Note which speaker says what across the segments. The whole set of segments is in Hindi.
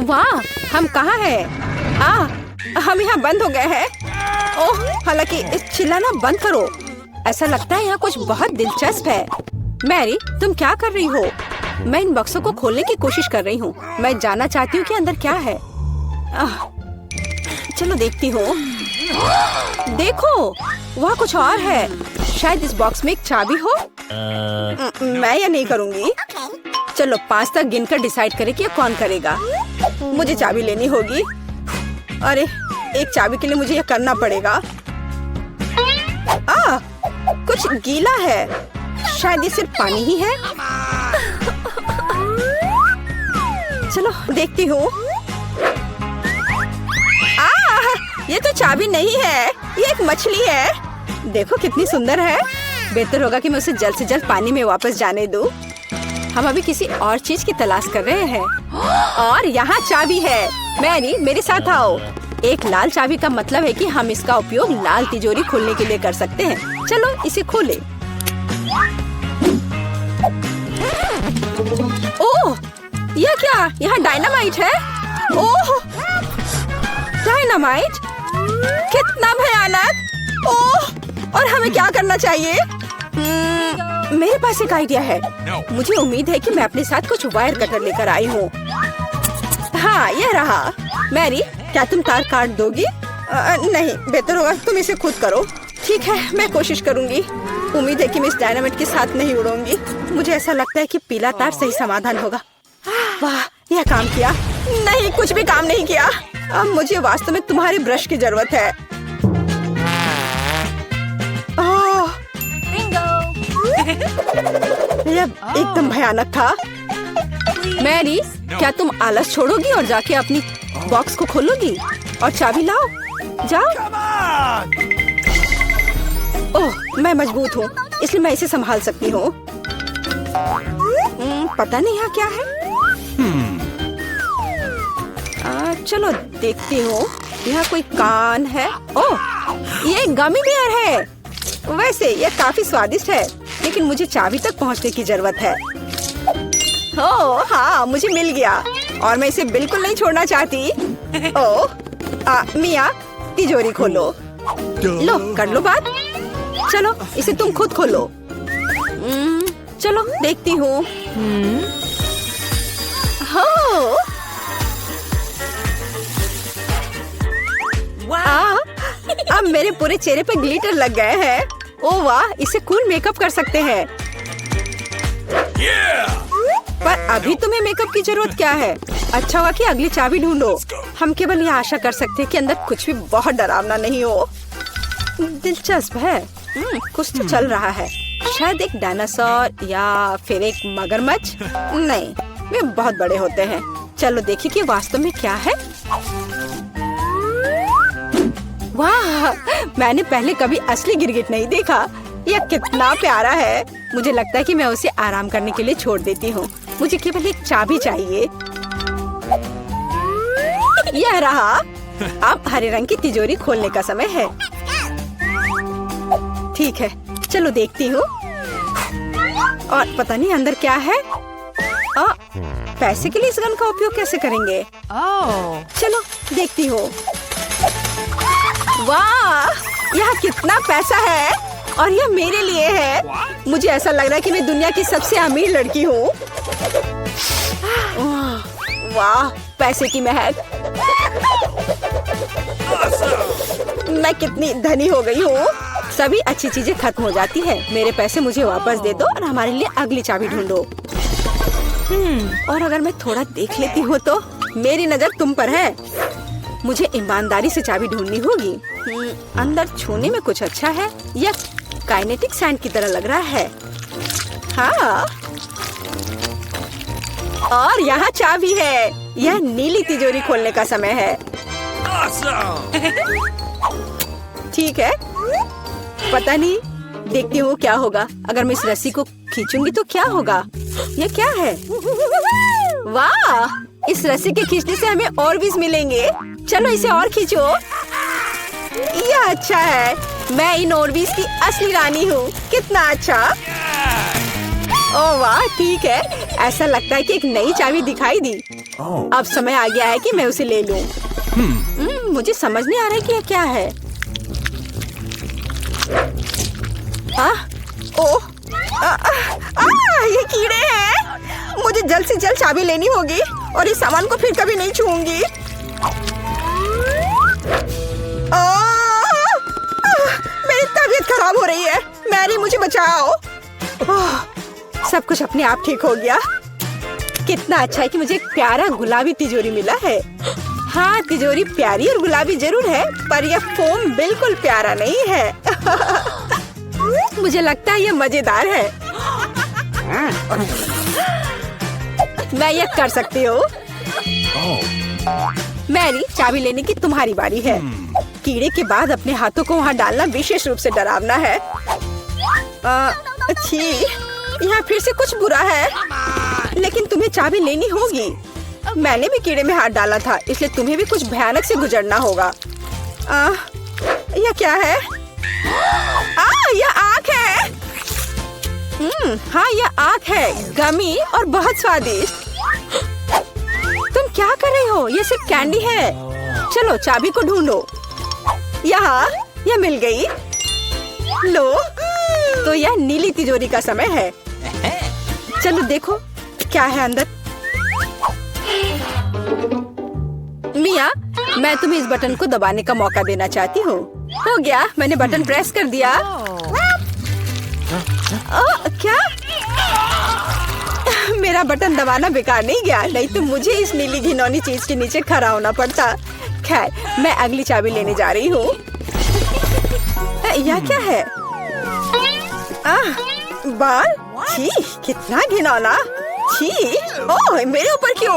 Speaker 1: वाह, हम कहाँ हैं? हम यहाँ बंद हो गए हैं। ओह, हालांकि चिल्लाना बंद करो। ऐसा लगता है यहाँ कुछ बहुत दिलचस्प है। मैरी, तुम क्या कर रही हो? मैं इन बक्सों को खोलने की कोशिश कर रही हूँ। मैं जानना चाहती हूँ कि अंदर क्या है। चलो देखती हूँ। देखो, वहाँ कुछ और है। शायद इस बॉक्स में एक चाबी हो। मैं ये नहीं करूँगी। चलो 5 तक गिनकर डिसाइड करें कि कौन करेगा। मुझे चाबी लेनी होगी। अरे, एक चाबी के लिए मुझे ये करना पड़ेगा। कुछ गीला है। शायद ये सिर्फ पानी ही है। चलो देखती हूँ। ये तो चाबी नहीं है, ये एक मछली है। देखो कितनी सुंदर है। बेहतर होगा कि मैं उसे जल्द से जल्द पानी में वापस जाने दूँ। हम अभी किसी और चीज की तलाश कर रहे हैं। और यहाँ चाबी है। मैरी, मेरे साथ आओ। एक लाल चाबी का मतलब है कि हम इसका उपयोग लाल तिजोरी खोलने के लिए कर सकते हैं। चलो इसे खोलें। ओह, यह क्या? यहाँ डायनामाइट है। ओह, डायनामाइट? कितना भयानक। ओह, और हमें क्या करना चाहिए? मेरे पास एक आइडिया है। मुझे उम्मीद है कि मैं अपने साथ कुछ वायर कटर लेकर आई हूँ। हाँ, यह रहा। मैरी, क्या तुम तार काट दोगी? नहीं, बेहतर होगा तुम इसे खुद करो। ठीक है, मैं कोशिश करूँगी। उम्मीद है कि मैं इस डायनामाइट के साथ नहीं उड़ूंगी। मुझे ऐसा लगता है कि पीला तार सही समाधान होगा। वाह, यह काम किया। नहीं, कुछ भी काम नहीं किया। अब मुझे वास्तव में तुम्हारी ब्रश की जरूरत है। यह एकदम भयानक था। मैरी, क्या तुम आलस छोड़ोगी और जाके अपनी बॉक्स को खोलोगी? और चाबी लाओ, जाओ। ओह, मैं मजबूत हूँ, इसलिए मैं इसे संभाल सकती हूँ। पता नहीं यहाँ क्या है। चलो देखती हूँ। यहाँ कोई कान है। ओह, ये गमी बेयर है। वैसे ये काफी स्वादिष्ट है, लेकिन मुझे चाबी तक पहुँचने की जरूरत है। ओह हाँ, मुझे मिल गया और मैं इसे बिल्कुल नहीं छोड़ना चाहती। ओह, मिया, तिजोरी खोलो। लो, कर लो बात। चलो इसे तुम खुद खोलो। चलो देखती हूँ। अब मेरे पूरे चेहरे पे ग्लिटर लग गए हैं। ओह वाह, इसे कूल मेकअप कर सकते हैं। पर अभी तुम्हें मेकअप की जरूरत क्या है? अच्छा हुआ कि अगली चाबी ढूंढो। हम केवल ये आशा कर सकते हैं कि अंदर कुछ भी बहुत डरावना नहीं हो। दिलचस्प है। कुछ तो चल रहा है। शायद एक डायनासोर या फिर एक मगरमच्छ। नहीं, वे बहुत बड़े होते हैं। चलो देखिए कि वास्तव में क्या है। वाह, मैंने पहले कभी असली गिरगिट नहीं देखा। यह कितना प्यारा है। मुझे लगता है कि मैं उसे आराम करने के लिए छोड़ देती हूँ। मुझे केवल एक चाबी चाहिए। यह रहा। अब हरे रंग की तिजोरी खोलने का समय है। ठीक है, चलो देखती हूँ। और पता नहीं अंदर क्या है। पैसे के लिए इस गन का उपयोग कैसे करेंगे? चलो देखती हूँ। वाह, यहाँ कितना पैसा है और यह मेरे लिए है। मुझे ऐसा लग रहा है कि मैं दुनिया की सबसे अमीर लड़की हूँ। वाह, पैसे की महक। मैं कितनी धनी हो गई हूँ। सभी अच्छी चीजें खत्म हो जाती है। मेरे पैसे मुझे वापस दे दो और हमारे लिए अगली चाबी ढूंढो। और अगर मैं थोड़ा देख लेती हूँ तो मेरी नजर तुम पर है। मुझे ईमानदारी से चाबी ढूंढनी होगी। अंदर छूने में कुछ अच्छा है। यह काइनेटिक सैंड की तरह लग रहा है। हाँ, और यहाँ चाबी है। यह नीली तिजोरी खोलने का समय है। ठीक है, पता नहीं, देखती हूँ क्या होगा। अगर मैं इस रस्सी को खींचूंगी तो क्या होगा? यह क्या है? वाह, इस रस्सी के खींचने से हमें और भी मिलेंगे। चलो इसे और खींचो। यह अच्छा है। मैं इन ओरबीज की असली रानी हूँ। कितना अच्छा। ओह वाह, ठीक है, ऐसा लगता है कि एक नई चाबी दिखाई दी। अब समय आ गया है कि मैं उसे ले लूं। मुझे समझ नहीं आ रहा है कि ये क्या है। ये कीड़े हैं। मुझे जल्द से जल्द चाबी लेनी होगी और इस सामान को फिर कभी नहीं छूऊंगी। मेरी तबीयत खराब हो रही है। मैरी, मुझे बचाओ। सब कुछ अपने आप ठीक हो गया। कितना अच्छा है कि मुझे एक प्यारा गुलाबी तिजोरी मिला है। हाँ, तिजोरी प्यारी और गुलाबी जरूर है, पर यह फोम बिल्कुल प्यारा नहीं है। मुझे लगता है यह मजेदार है। मैं यह कर सकती हूँ। मैरी, चाबी लेने की तुम्हारी बारी है। कीड़े के बाद अपने हाथों को वहाँ डालना विशेष रूप से डरावना है। अच्छी, यहाँ फिर से कुछ बुरा है, लेकिन तुम्हें चाबी लेनी होगी। मैंने भी कीड़े में हाथ डाला था, इसलिए तुम्हें भी कुछ भयानक से गुजरना होगा। यह क्या है? यह आँख है। हाँ, यह आँख है, गमी और बहुत स्वादिष्ट। तुम क्या कर रही हो? यह सिर्फ कैंडी है। चलो चाबी को ढूंढो। यहाँ, यह मिल गई। लो, तो यह नीली तिजोरी का समय है। चलो देखो क्या है अंदर। मिया, मैं तुम्हें इस बटन को दबाने का मौका देना चाहती हूँ। हो गया, मैंने बटन प्रेस कर दिया। क्या? मेरा बटन दबाना बेकार नहीं गया, नहीं तो मुझे इस नीली घिनौनी चीज के नीचे खड़ा होना पड़ता। खैर, मैं अगली चाबी लेने जा रही हूँ। यह क्या है? बाल? छी, कितना घिनौना। छी, ओह, मेरे ऊपर क्यों?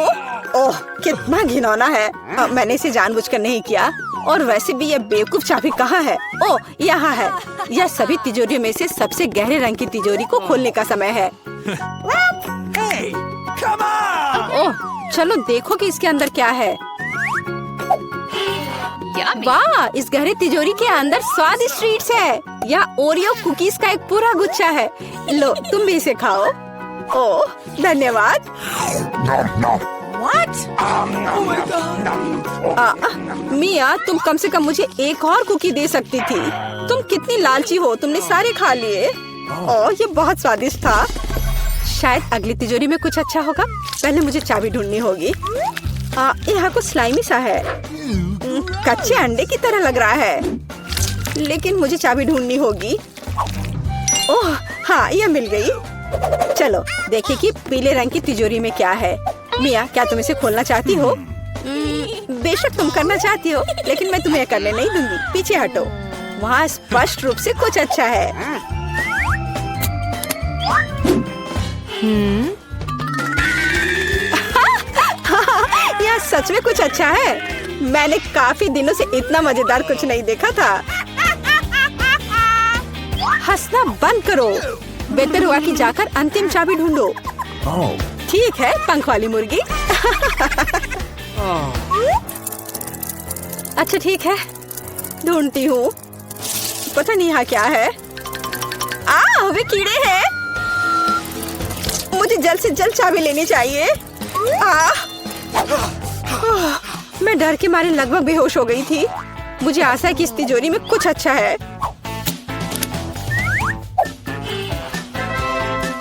Speaker 1: ओह, कितना घिनौना है। मैंने इसे जानबूझकर नहीं किया। और वैसे भी यह बेवकूफ चाबी कहाँ है? ओह, यहाँ है। यह सभी तिजोरियों में से सबसे गहरे रंग की तिजोरी को खोलने का समय है। ओह, चलो देखो कि इसके अंदर क्या है। वाह, इस गहरे तिजोरी के अंदर स्वादिष्ट ट्रीट्स है। यह ओरियो कुकीज का एक पूरा गुच्छा है। लो, तुम भी इसे खाओ। ओह, धन्यवाद। मिया, तुम कम से कम मुझे एक और कुकी दे सकती थी। तुम कितनी लालची हो, तुमने सारे खा लिए। ओह, ये बहुत स्वादिष्ट था। शायद अगली तिजोरी में कुछ अच्छा होगा। पहले मुझे चाबी ढूंढनी होगी। यहाँ कुछ स्लाइमी सा है, कच्चे अंडे की तरह लग रहा है, लेकिन मुझे चाबी ढूंढनी होगी। ओह हाँ, यह मिल गई। चलो देखिए कि पीले रंग की तिजोरी में क्या है। मिया, क्या तुम इसे खोलना चाहती हो? बेशक तुम करना चाहती हो, लेकिन मैं तुम्हें करने नहीं दूंगी। पीछे हटो, वहाँ स्पष्ट रूप से कुछ अच्छा है। यह सच में कुछ अच्छा है। मैंने काफी दिनों से इतना मजेदार कुछ नहीं देखा था। हंसना बंद करो। बेहतर हुआ कि जाकर अंतिम चाबी ढूंढो। ठीक है, पंख वाली मुर्गी। अच्छा ठीक है, ढूंढती हूँ। पता नहीं यहाँ क्या है। वे कीड़े हैं। मुझे जल्द से जल्द चाबी लेनी चाहिए। मैं डर के मारे लगभग बेहोश हो गई थी। मुझे आशा है कि इस तिजोरी में कुछ अच्छा है।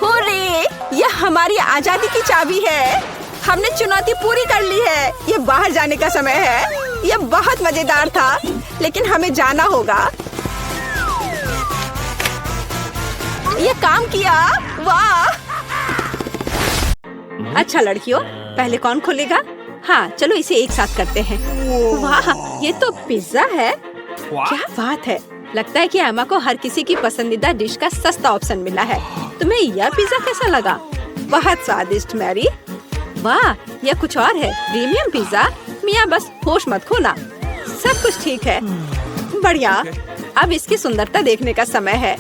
Speaker 1: हुर्रे! यह हमारी आजादी की चाबी है। हमने चुनौती पूरी कर ली है। यह बाहर जाने का समय है। यह बहुत मजेदार था, लेकिन हमें जाना होगा। यह काम किया। वाह! अच्छा लड़कियों, पहले कौन खोलेगा? हाँ, चलो इसे एक साथ करते हैं। वाह, ये तो पिज्जा है। क्या बात है। लगता है कि एमा को हर किसी की पसंदीदा डिश का सस्ता ऑप्शन मिला है। तुम्हें यह पिज्जा कैसा लगा? बहुत स्वादिष्ट मैरी। वाह, यह कुछ और है। Premium pizza. मिया, बस होश मत खोना। सब कुछ ठीक है। बढ़िया। अब इसकी सुंदरता देखने का समय है।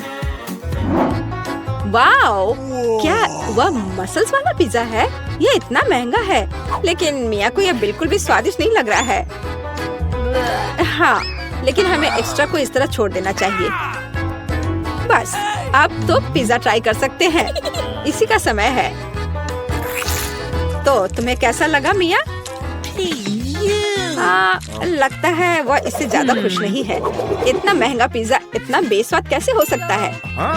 Speaker 1: वाओ, क्या वह मसल्स वाला पिज्जा है? यह इतना महंगा है, लेकिन मिया को यह बिल्कुल भी स्वादिष्ट नहीं लग रहा है। हाँ, लेकिन हमें एक्स्ट्रा को इस तरह छोड़ देना चाहिए। बस, अब तो पिज्जा ट्राई कर सकते हैं। इसी का समय है। तो तुम्हें कैसा लगा मिया? लगता है वो इससे ज्यादा खुश नहीं है। इतना महंगा पिज्जा इतना बेस्वाद कैसे हो सकता है?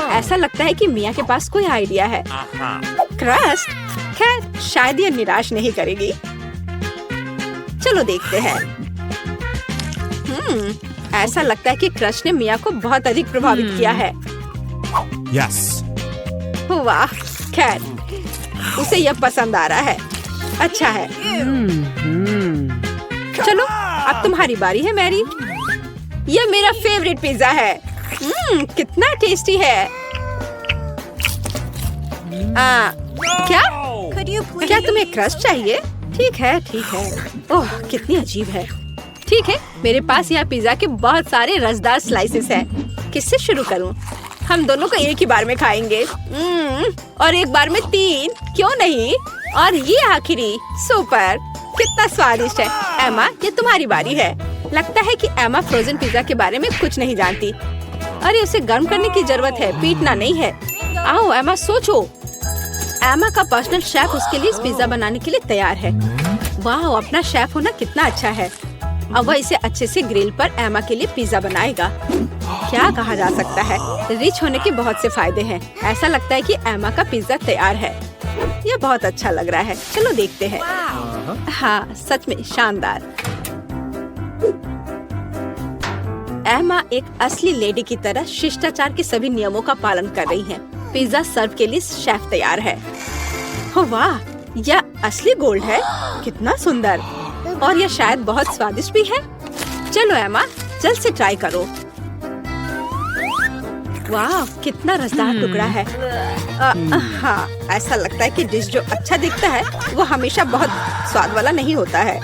Speaker 1: ऐसा लगता है कि मिया के पास कोई आइडिया है। क्रस्ट, खैर शायद ये निराश नहीं करेगी। चलो देखते हैं। ऐसा लगता है कि क्रस्ट ने मिया को बहुत अधिक प्रभावित किया है।
Speaker 2: Yes.
Speaker 1: वाह, खैर उसे यह पसंद आ रहा है। अच्छा है। चलो अब तुम्हारी बारी है मैरी। यह मेरा फेवरेट पिज्जा है। कितना टेस्टी है। क्या तुम्हें क्रस्ट चाहिए? ठीक है ठीक है। ओह कितनी अजीब है। ठीक है, मेरे पास यहाँ पिज्जा के बहुत सारे रसदार स्लाइसेस हैं। किससे शुरू करूँ? हम दोनों को एक ही बार में खाएंगे। और एक बार में 3, क्यों नहीं? और ये आखिरी, सुपर, कितना स्वादिष्ट है। एमा, ये तुम्हारी बारी है। लगता है कि एमा फ्रोजन पिज्जा के बारे में कुछ नहीं जानती। अरे उसे गर्म करने की जरूरत है, पीटना नहीं है। आओ एमा, सोचो। एमा का पर्सनल शेफ उसके लिए इस पिज्जा बनाने के लिए तैयार है। वाह, अपना शेफ होना कितना अच्छा है। अब वह इसे अच्छे से ग्रिल पर एमा के लिए पिज्जा बनाएगा। क्या कहा जा सकता है, रिच होने के बहुत से फायदे हैं। ऐसा लगता है कि एमा का पिज्जा तैयार है। यह बहुत अच्छा लग रहा है। चलो देखते हैं। हाँ, सच में शानदार। एमा एक असली लेडी की तरह शिष्टाचार के सभी नियमों का पालन कर रही है। पिज्जा सर्व के लिए शेफ तैयार है। हो वाह, यह असली गोल्ड है। कितना सुंदर, और यह शायद बहुत स्वादिष्ट भी है। चलो एमा, जल्द से ट्राई करो। वाह, कितना रसदार टुकड़ा है। हाँ, ऐसा लगता है कि डिश जो अच्छा दिखता है वो हमेशा बहुत स्वाद वाला नहीं होता है।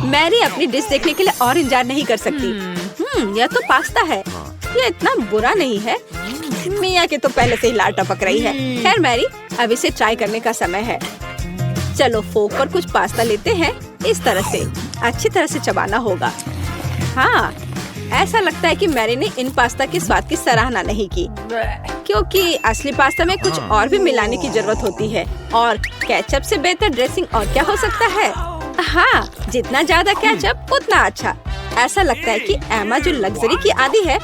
Speaker 1: मैरी अपनी डिश देखने के लिए और इंतजार नहीं कर सकती। यह तो पास्ता है। यह इतना बुरा नहीं है। मिया के तो पहले से ही लार टपक रही है। खैर मैरी, अब इसे ट्राई करने का समय है। चलो फोक पर कुछ पास्ता लेते हैं। इस तरह से अच्छी तरह से चबाना होगा। हाँ, ऐसा लगता है कि मैरी ने इन पास्ता के स्वाद की सराहना नहीं की, क्योंकि असली पास्ता में कुछ और भी मिलाने की जरूरत होती है। और केचप से बेहतर ड्रेसिंग और क्या हो सकता है? हाँ, जितना ज्यादा केचप उतना अच्छा। ऐसा लगता है कि एमा जो लग्जरी की आदी है,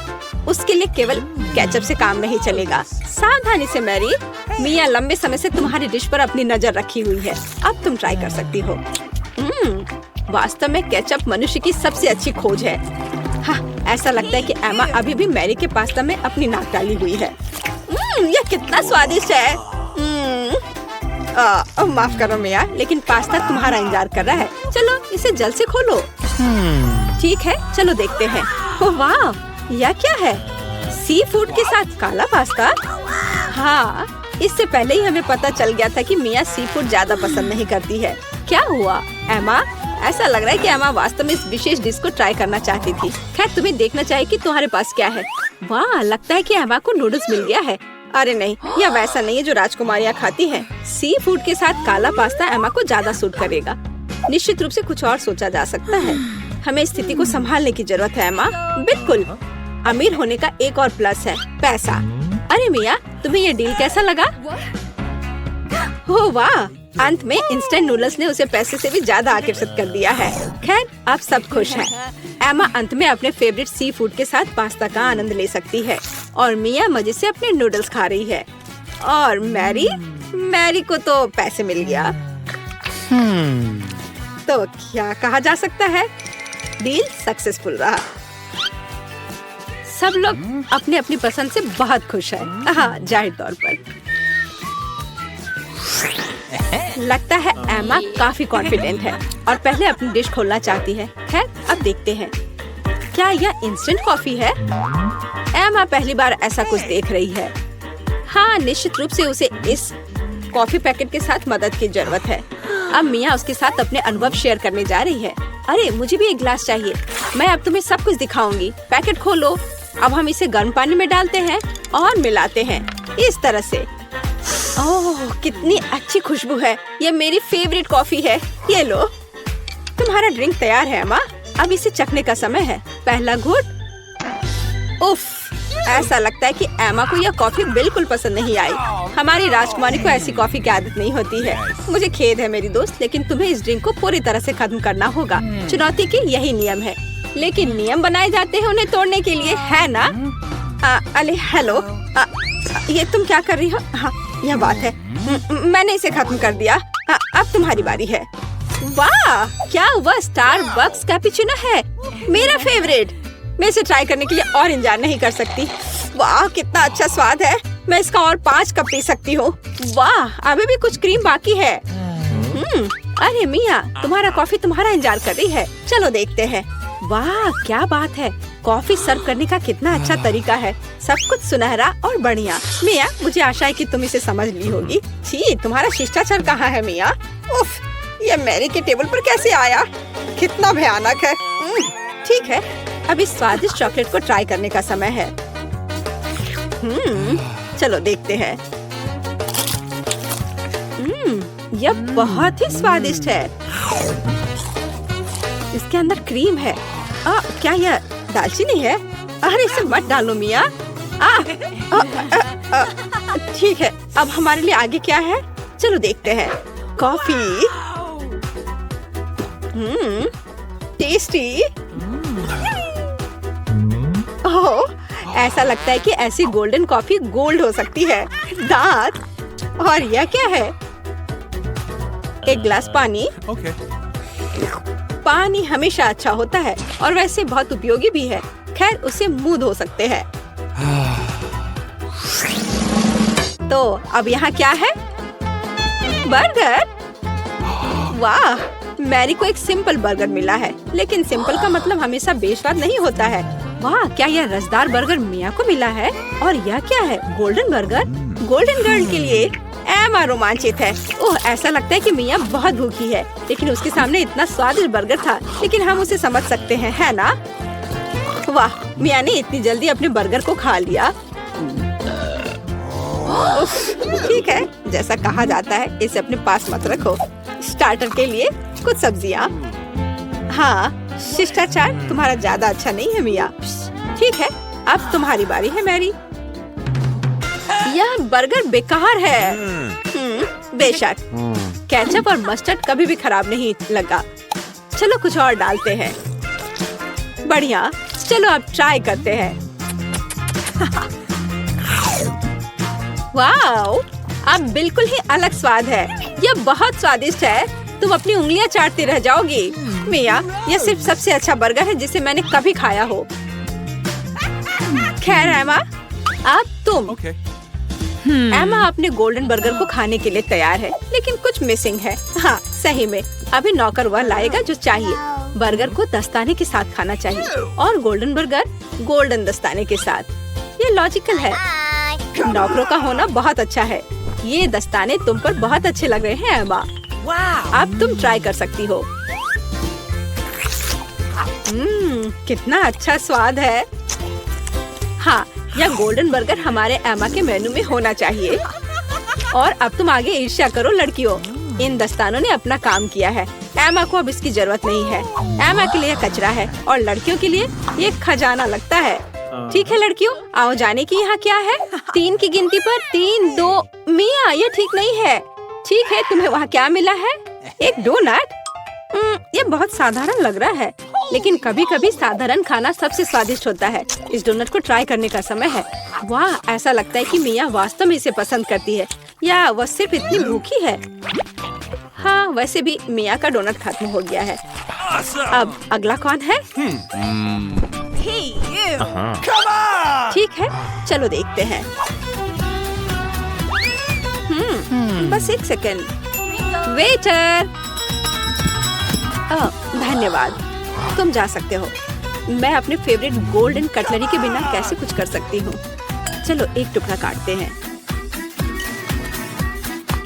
Speaker 1: उसके लिए केवल केचप से काम नहीं चलेगा। सावधानी से मैरी, मिया लंबे समय से तुम्हारी डिश पर अपनी नजर रखी हुई है। अब तुम ट्राई कर सकती हो। वास्तव में केचप मनुष्य की सबसे अच्छी खोज है। हाँ, ऐसा लगता है कि एमा अभी भी मैरी के पास्ता में अपनी नाक डाली हुई है। यह कितना स्वादिष्ट है। माफ करो मिया, लेकिन पास्ता तुम्हारा इंतजार कर रहा है। चलो इसे जल्द से खोलो। ठीक है, चलो देखते हैं। ओह वाह, यह क्या है? सी फूड के साथ काला पास्ता? हाँ, इससे पहले ही हमें पता चल गया था कि मिया सी फूड ज्यादा पसंद नहीं करती है। क्या हुआ एमा? ऐसा लग रहा है कि एमा वास्तव में इस विशेष डिश को ट्राई करना चाहती थी। खैर, तुम्हें देखना चाहिए कि तुम्हारे पास क्या है। वाह, लगता है कि एमा को नूडल्स मिल गया है। अरे नहीं, यह वैसा नहीं है जो राजकुमारियाँ खाती हैं। सी फूड के साथ काला पास्ता एमा को ज्यादा सूट करेगा। निश्चित रूप से कुछ और सोचा जा सकता है। हमें स्थिति को संभालने की जरूरत है एमा। बिल्कुल। अमीर होने का एक और प्लस है, पैसा। अरे मिया, तुम्हें ये डील कैसा लगा? हो वाह, अंत में इंस्टेंट नूडल्स ने उसे पैसे से भी ज्यादा आकर्षित कर दिया है। खैर, अब सब खुश हैं। एमा अंत में अपने फेवरेट सी फूड के साथ पास्ता का आनंद ले सकती है और मिया मजे से अपने नूडल्स खा रही है। और मैरी को तो पैसे मिल गया। तो क्या कहा जा सकता है, डील सक्सेसफुल रहा। सब लोग अपने अपनी पसंद से बहुत खुश हैं। हाँ, जाहिर तौर पर। लगता है एमा काफी कॉन्फिडेंट है और पहले अपनी डिश खोलना चाहती है। खैर, अब देखते हैं। क्या यह इंस्टेंट कॉफी है? एमा पहली बार ऐसा कुछ देख रही है। हाँ, निश्चित रूप से उसे इस कॉफी पैकेट के साथ मदद की जरूरत है। अब मिया उसके साथ अपने अनुभव शेयर करने जा रही है। अरे, मुझे भी एक गिलास चाहिए। मैं अब तुम्हें सब कुछ दिखाऊंगी। पैकेट खोलो। अब हम इसे गर्म पानी में डालते हैं और मिलाते हैं इस तरह से। ओह, कितनी अच्छी खुशबू है। ये मेरी फेवरेट कॉफी है। ये लो, तुम्हारा ड्रिंक तैयार है अम्मा। अब इसे चखने का समय है। पहला घूंट। उफ, ऐसा लगता लगता है कि एमा को यह कॉफी बिल्कुल पसंद नहीं आई। हमारी राजकुमारी को ऐसी कॉफी की आदत नहीं होती है। मुझे खेद है मेरी दोस्त, लेकिन तुम्हें इस ड्रिंक को पूरी तरह से खत्म करना होगा। चुनौती के यही नियम है, लेकिन नियम बनाए जाते हैं उन्हें तोड़ने के लिए, है ना? अरे हेलो, ये तुम क्या कर रही हो? हाँ, यह बात है। मैंने इसे खत्म कर दिया। अब तुम्हारी बारी है। वाह, क्या वह स्टारबक्स कैपुचिनो है, मेरा फेवरेट। मैं इसे ट्राई करने के लिए और इंतजार नहीं कर सकती। वाह, कितना अच्छा स्वाद है। मैं इसका और 5 कप पी सकती हूँ। वाह, अभी भी कुछ क्रीम बाकी है। अरे मिया, तुम्हारा कॉफी तुम्हारा इंतजार कर रही है। चलो देखते हैं। वाह, क्या बात है। कॉफी सर्व करने का कितना अच्छा तरीका है। सब कुछ सुनहरा और बढ़िया। मिया, मुझे आशा है कि तुम इसे समझ ली होगी। छी, तुम्हारा शिष्टाचार कहाँ है मिया? उफ, ये मैरी के टेबल पर कैसे आया? कितना भयानक है। ठीक है, अब इस स्वादिष्ट चॉकलेट को ट्राई करने का समय है। चलो देखते हैं। यह बहुत ही स्वादिष्ट है। इसके अंदर क्रीम है। क्या यह दालचीनी है? अरे इसे मत डालो मिया। ठीक है, अब हमारे लिए आगे क्या है? चलो देखते हैं। कॉफी। टेस्टी। ओह, ऐसा लगता है कि ऐसी गोल्डन कॉफी गोल्ड हो सकती है। दांत। और यह क्या है? एक गिलास पानी।
Speaker 2: Okay.
Speaker 1: पानी हमेशा अच्छा होता है और वैसे बहुत उपयोगी भी है। खैर, उसे मुंह धो सकते हैं। तो अब यहाँ क्या है? बर्गर। वाह, मैरी को एक सिंपल बर्गर मिला है, लेकिन सिंपल का मतलब हमेशा बेस्वाद नहीं होता है। वाह, क्या यह रसदार बर्गर मिया को मिला है? और यह क्या है? Golden burger. गोल्डन गर्ल के लिए एमा रोमांचित है। ओह, ऐसा लगता है कि मिया बहुत भूखी है, लेकिन उसके सामने इतना स्वादिष्ट बर्गर था, लेकिन हम उसे समझ सकते हैं, है ना? वाह, मिया ने इतनी जल्दी अपने बर्गर को खा लिया। ठीक है, जैसा कहा जाता है, इसे अपने पास मत रखो। स्टार्टर के लिए कुछ सब्जियाँ। हाँ, शिष्टाचार तुम्हारा ज्यादा अच्छा नहीं है मिया। ठीक है, अब तुम्हारी बारी है मैरी। यह बर्गर बेकार है। बेशक, केचप और मस्टर्ड कभी भी खराब नहीं लगा। चलो कुछ और डालते हैं। बढ़िया, चलो अब ट्राई करते हैं। वाओ, अब बिल्कुल ही अलग स्वाद है। यह बहुत स्वादिष्ट है। तुम अपनी उंगलियां चाटती रह जाओगी। मिया, यह सिर्फ सबसे अच्छा बर्गर है जिसे मैंने कभी खाया हो। खैर एमा, अब तुम।
Speaker 2: Okay.
Speaker 1: एमा अपने गोल्डन बर्गर को खाने के लिए तैयार है, लेकिन कुछ मिसिंग है। हाँ, सही में। अभी नौकर वह लाएगा जो चाहिए। बर्गर को दस्ताने के साथ खाना चाहिए और गोल्डन बर्गर गोल्डन दस्ताने के साथ। ये लॉजिकल है। नौकरों का होना बहुत अच्छा है। ये दस्ताने तुम पर बहुत अच्छे लग रहे हैं एमा। अब तुम ट्राई कर सकती हो। कितना अच्छा स्वाद है। हाँ, यह गोल्डन बर्गर हमारे एमा के मेनू में होना चाहिए। और अब तुम आगे ईर्ष्या करो लड़कियों। इन दस्तानों ने अपना काम किया है। एमा को अब इसकी जरूरत नहीं है। एमा के लिए यह कचरा है और लड़कियों के लिए ये खजाना लगता है। ठीक है लड़कियों, आओ जाने की यहाँ क्या है? 3 की गिनती पर 3, 2। मिया, ये ठीक नहीं है। ठीक है, तुम्हें वहाँ क्या मिला है? एक डोनट। ये बहुत साधारण लग रहा है, लेकिन कभी कभी साधारण खाना सबसे स्वादिष्ट होता है। इस डोनट को ट्राई करने का समय है। वाह, ऐसा लगता है कि मिया वास्तव में इसे पसंद करती है, या वह सिर्फ इतनी भूखी है। हाँ, वैसे भी मिया का डोनट खत्म हो गया है। अब अगला कौन है? ठीक है, चलो देखते हैं। बस एक सेकेंड। वेटर। धन्यवाद, तुम जा सकते हो। मैं अपने फेवरेट गोल्डन कटलरी के बिना कैसे कुछ कर सकती हूँ। चलो एक टुकड़ा काटते हैं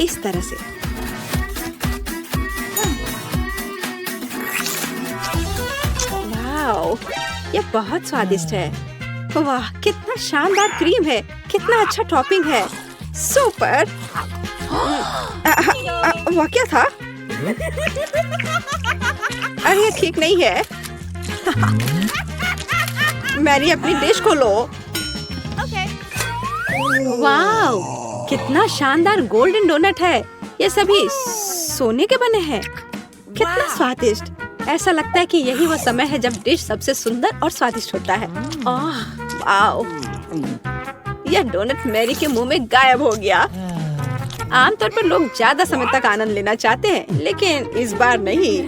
Speaker 1: इस तरह से। वाओ, यह बहुत स्वादिष्ट है। वाह, कितना शानदार क्रीम है, कितना अच्छा टॉपिंग है। सुपर। वह क्या था? अरे ये ठीक नहीं है। मैरी, अपनी डिश खोलो। वाव, कितना शानदार गोल्डन डोनट है। ये सभी सोने के बने हैं। कितना स्वादिष्ट। ऐसा लगता है कि यही वो समय है जब डिश सबसे सुंदर और स्वादिष्ट होता है। ओह वाव, यह डोनट मैरी के मुंह में गायब हो गया। आमतौर पर लोग ज्यादा समय तक आनंद लेना चाहते हैं, लेकिन इस बार नहीं।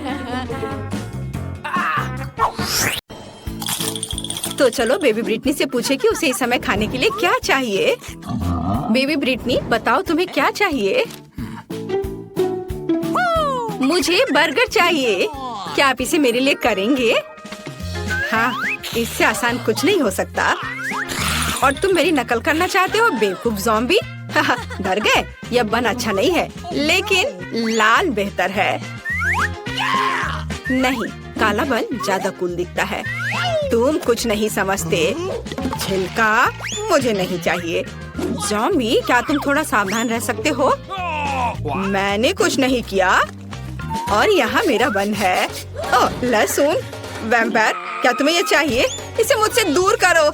Speaker 1: तो चलो बेबी ब्रिटनी से पूछे कि उसे इस समय खाने के लिए क्या चाहिए। बेबी ब्रिटनी, बताओ तुम्हें क्या चाहिए? मुझे बर्गर चाहिए। क्या आप इसे मेरे लिए करेंगे? हाँ, इससे आसान कुछ नहीं हो सकता। और तुम मेरी नकल करना चाहते हो बेवकूफ ज़ॉम्बी? डर गए? यह बन अच्छा नहीं है, लेकिन लाल बेहतर है। नहीं, काला बन ज्यादा कूल दिखता है। तुम कुछ नहीं समझते। छिलका मुझे नहीं चाहिए। ज़ॉम्बी, क्या तुम थोड़ा सावधान रह सकते हो? मैंने कुछ नहीं किया। और यहाँ मेरा बन है। ओह, लहसुन। वैम्पायर, क्या तुम्हें ये चाहिए? इसे मुझसे दूर करो।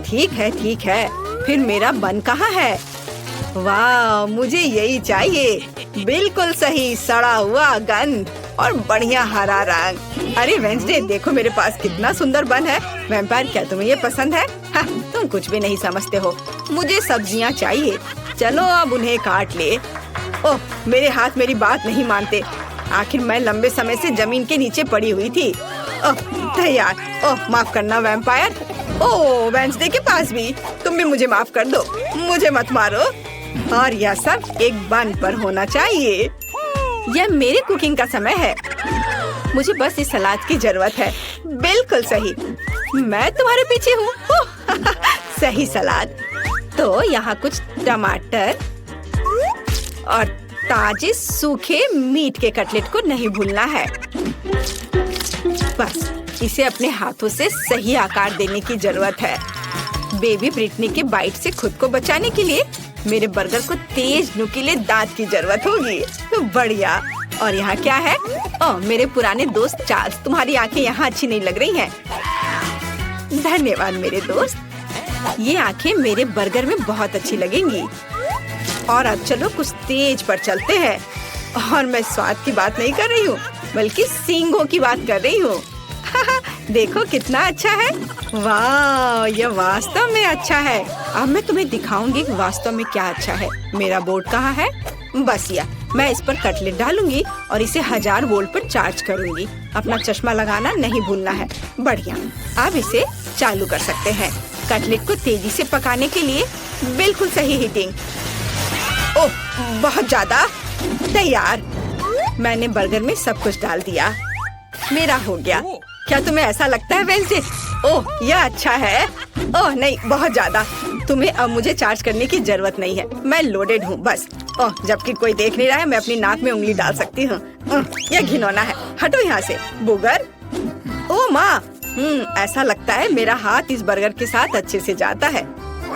Speaker 1: ठीक है, ठीक है। फिर मेरा बन कहाँ है? वाह, मुझे यही चाहिए। बिल्कुल सही, सड़ा हुआ गंध और बढ़िया हरा रंग। अरे वेंसडे, देखो मेरे पास कितना सुंदर बन है। वैम्पायर, क्या तुम्हें ये पसंद है? हाँ, तुम कुछ भी नहीं समझते हो। मुझे सब्जियाँ चाहिए। चलो अब उन्हें काट ले। ओह, मेरे हाथ मेरी बात नहीं मानते। आखिर मैं लंबे समय से जमीन के नीचे पड़ी हुई थी। ओह, तैयार। ओह, माफ करना वैम्पायर। ओह, वेंसडे के पास भी। तुम भी मुझे माफ कर दो। मुझे मत मारो। और यह सब एक बन पर होना चाहिए। यह मेरी कुकिंग का समय है। मुझे बस इस सलाद की जरूरत है। बिल्कुल सही, मैं तुम्हारे पीछे हूँ। सही सलाद। तो यहाँ कुछ टमाटर और ताजे सूखे मीट के कटलेट को नहीं भूलना है। बस इसे अपने हाथों से सही आकार देने की जरूरत है। बेबी ब्रिटनी के बाइट से खुद को बचाने के लिए मेरे बर्गर को तेज नुकीले दांत की जरूरत होगी। तो बढ़िया। और यहाँ क्या है? ओह, मेरे पुराने दोस्त चार्ल्स, तुम्हारी आंखें यहाँ अच्छी नहीं लग रही हैं। धन्यवाद मेरे दोस्त। ये आंखें मेरे बर्गर में बहुत अच्छी लगेंगी। और अब चलो कुछ तेज पर चलते हैं। और मैं स्वाद की बात नहीं कर रही हूँ, बल्कि सींगों की बात कर रही हूँ। देखो कितना अच्छा है। वाह, यह वास्तव में अच्छा है। अब मैं तुम्हें दिखाऊंगी कि वास्तव में क्या अच्छा है। मेरा बोर्ड कहाँ है? बस यह, मैं इस पर कटलेट डालूंगी और इसे 1000 वोल्ट पर चार्ज करूंगी। अपना चश्मा लगाना नहीं भूलना है। बढ़िया, अब इसे चालू कर सकते हैं। कटलेट को तेजी से पकाने के लिए बिल्कुल सही हीटिंग। ओह, बहुत ज्यादा। तैयार। मैंने बर्गर में सब कुछ डाल दिया। मेरा हो गया। क्या तुम्हें ऐसा लगता है वेंसडे? ओह, यह अच्छा है। ओह नहीं, बहुत ज्यादा। तुम्हें अब मुझे चार्ज करने की जरूरत नहीं है। मैं लोडेड हूँ बस। ओह, जबकि कोई देख नहीं रहा है, मैं अपनी नाक में उंगली डाल सकती हूँ। यह घिनौना है। हटो यहाँ से बुगर। ओह माँ, ऐसा लगता है मेरा हाथ इस बर्गर के साथ अच्छे से जाता है।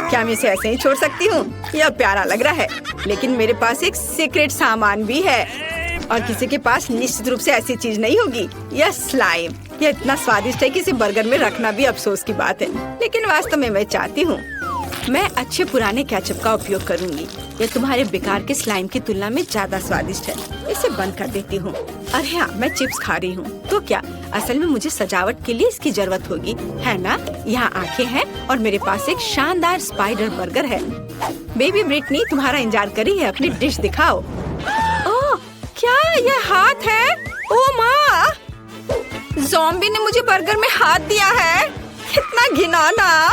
Speaker 1: क्या मैं इसे ऐसे ही छोड़ सकती हूँ? यह प्यारा लग रहा है, लेकिन मेरे पास एक सीक्रेट सामान भी है। और किसी के पास निश्चित रूप से ऐसी चीज नहीं होगी। यह स्लाइम। यह इतना स्वादिष्ट है कि इसे बर्गर में रखना भी अफसोस की बात है, लेकिन वास्तव में मैं चाहती हूँ। मैं अच्छे पुराने केचप का उपयोग करूँगी। यह तुम्हारे बेकार के स्लाइम की तुलना में ज्यादा स्वादिष्ट है। इसे बंद कर देती हूँ। अरे हाँ, मैं चिप्स खा रही हूँ। तो क्या असल में मुझे सजावट के लिए इसकी जरूरत होगी, है ना? यहाँ आंखें हैं और मेरे पास एक शानदार स्पाइडर बर्गर है। बेबी ब्रिटनी तुम्हारा इंतजार कर रही है। अपनी डिश दिखाओ। ओह, क्या यह हाथ है? ओह माँ, ज़ॉम्बी ने मुझे बर्गर में हाथ दिया है। कितना घिनौना।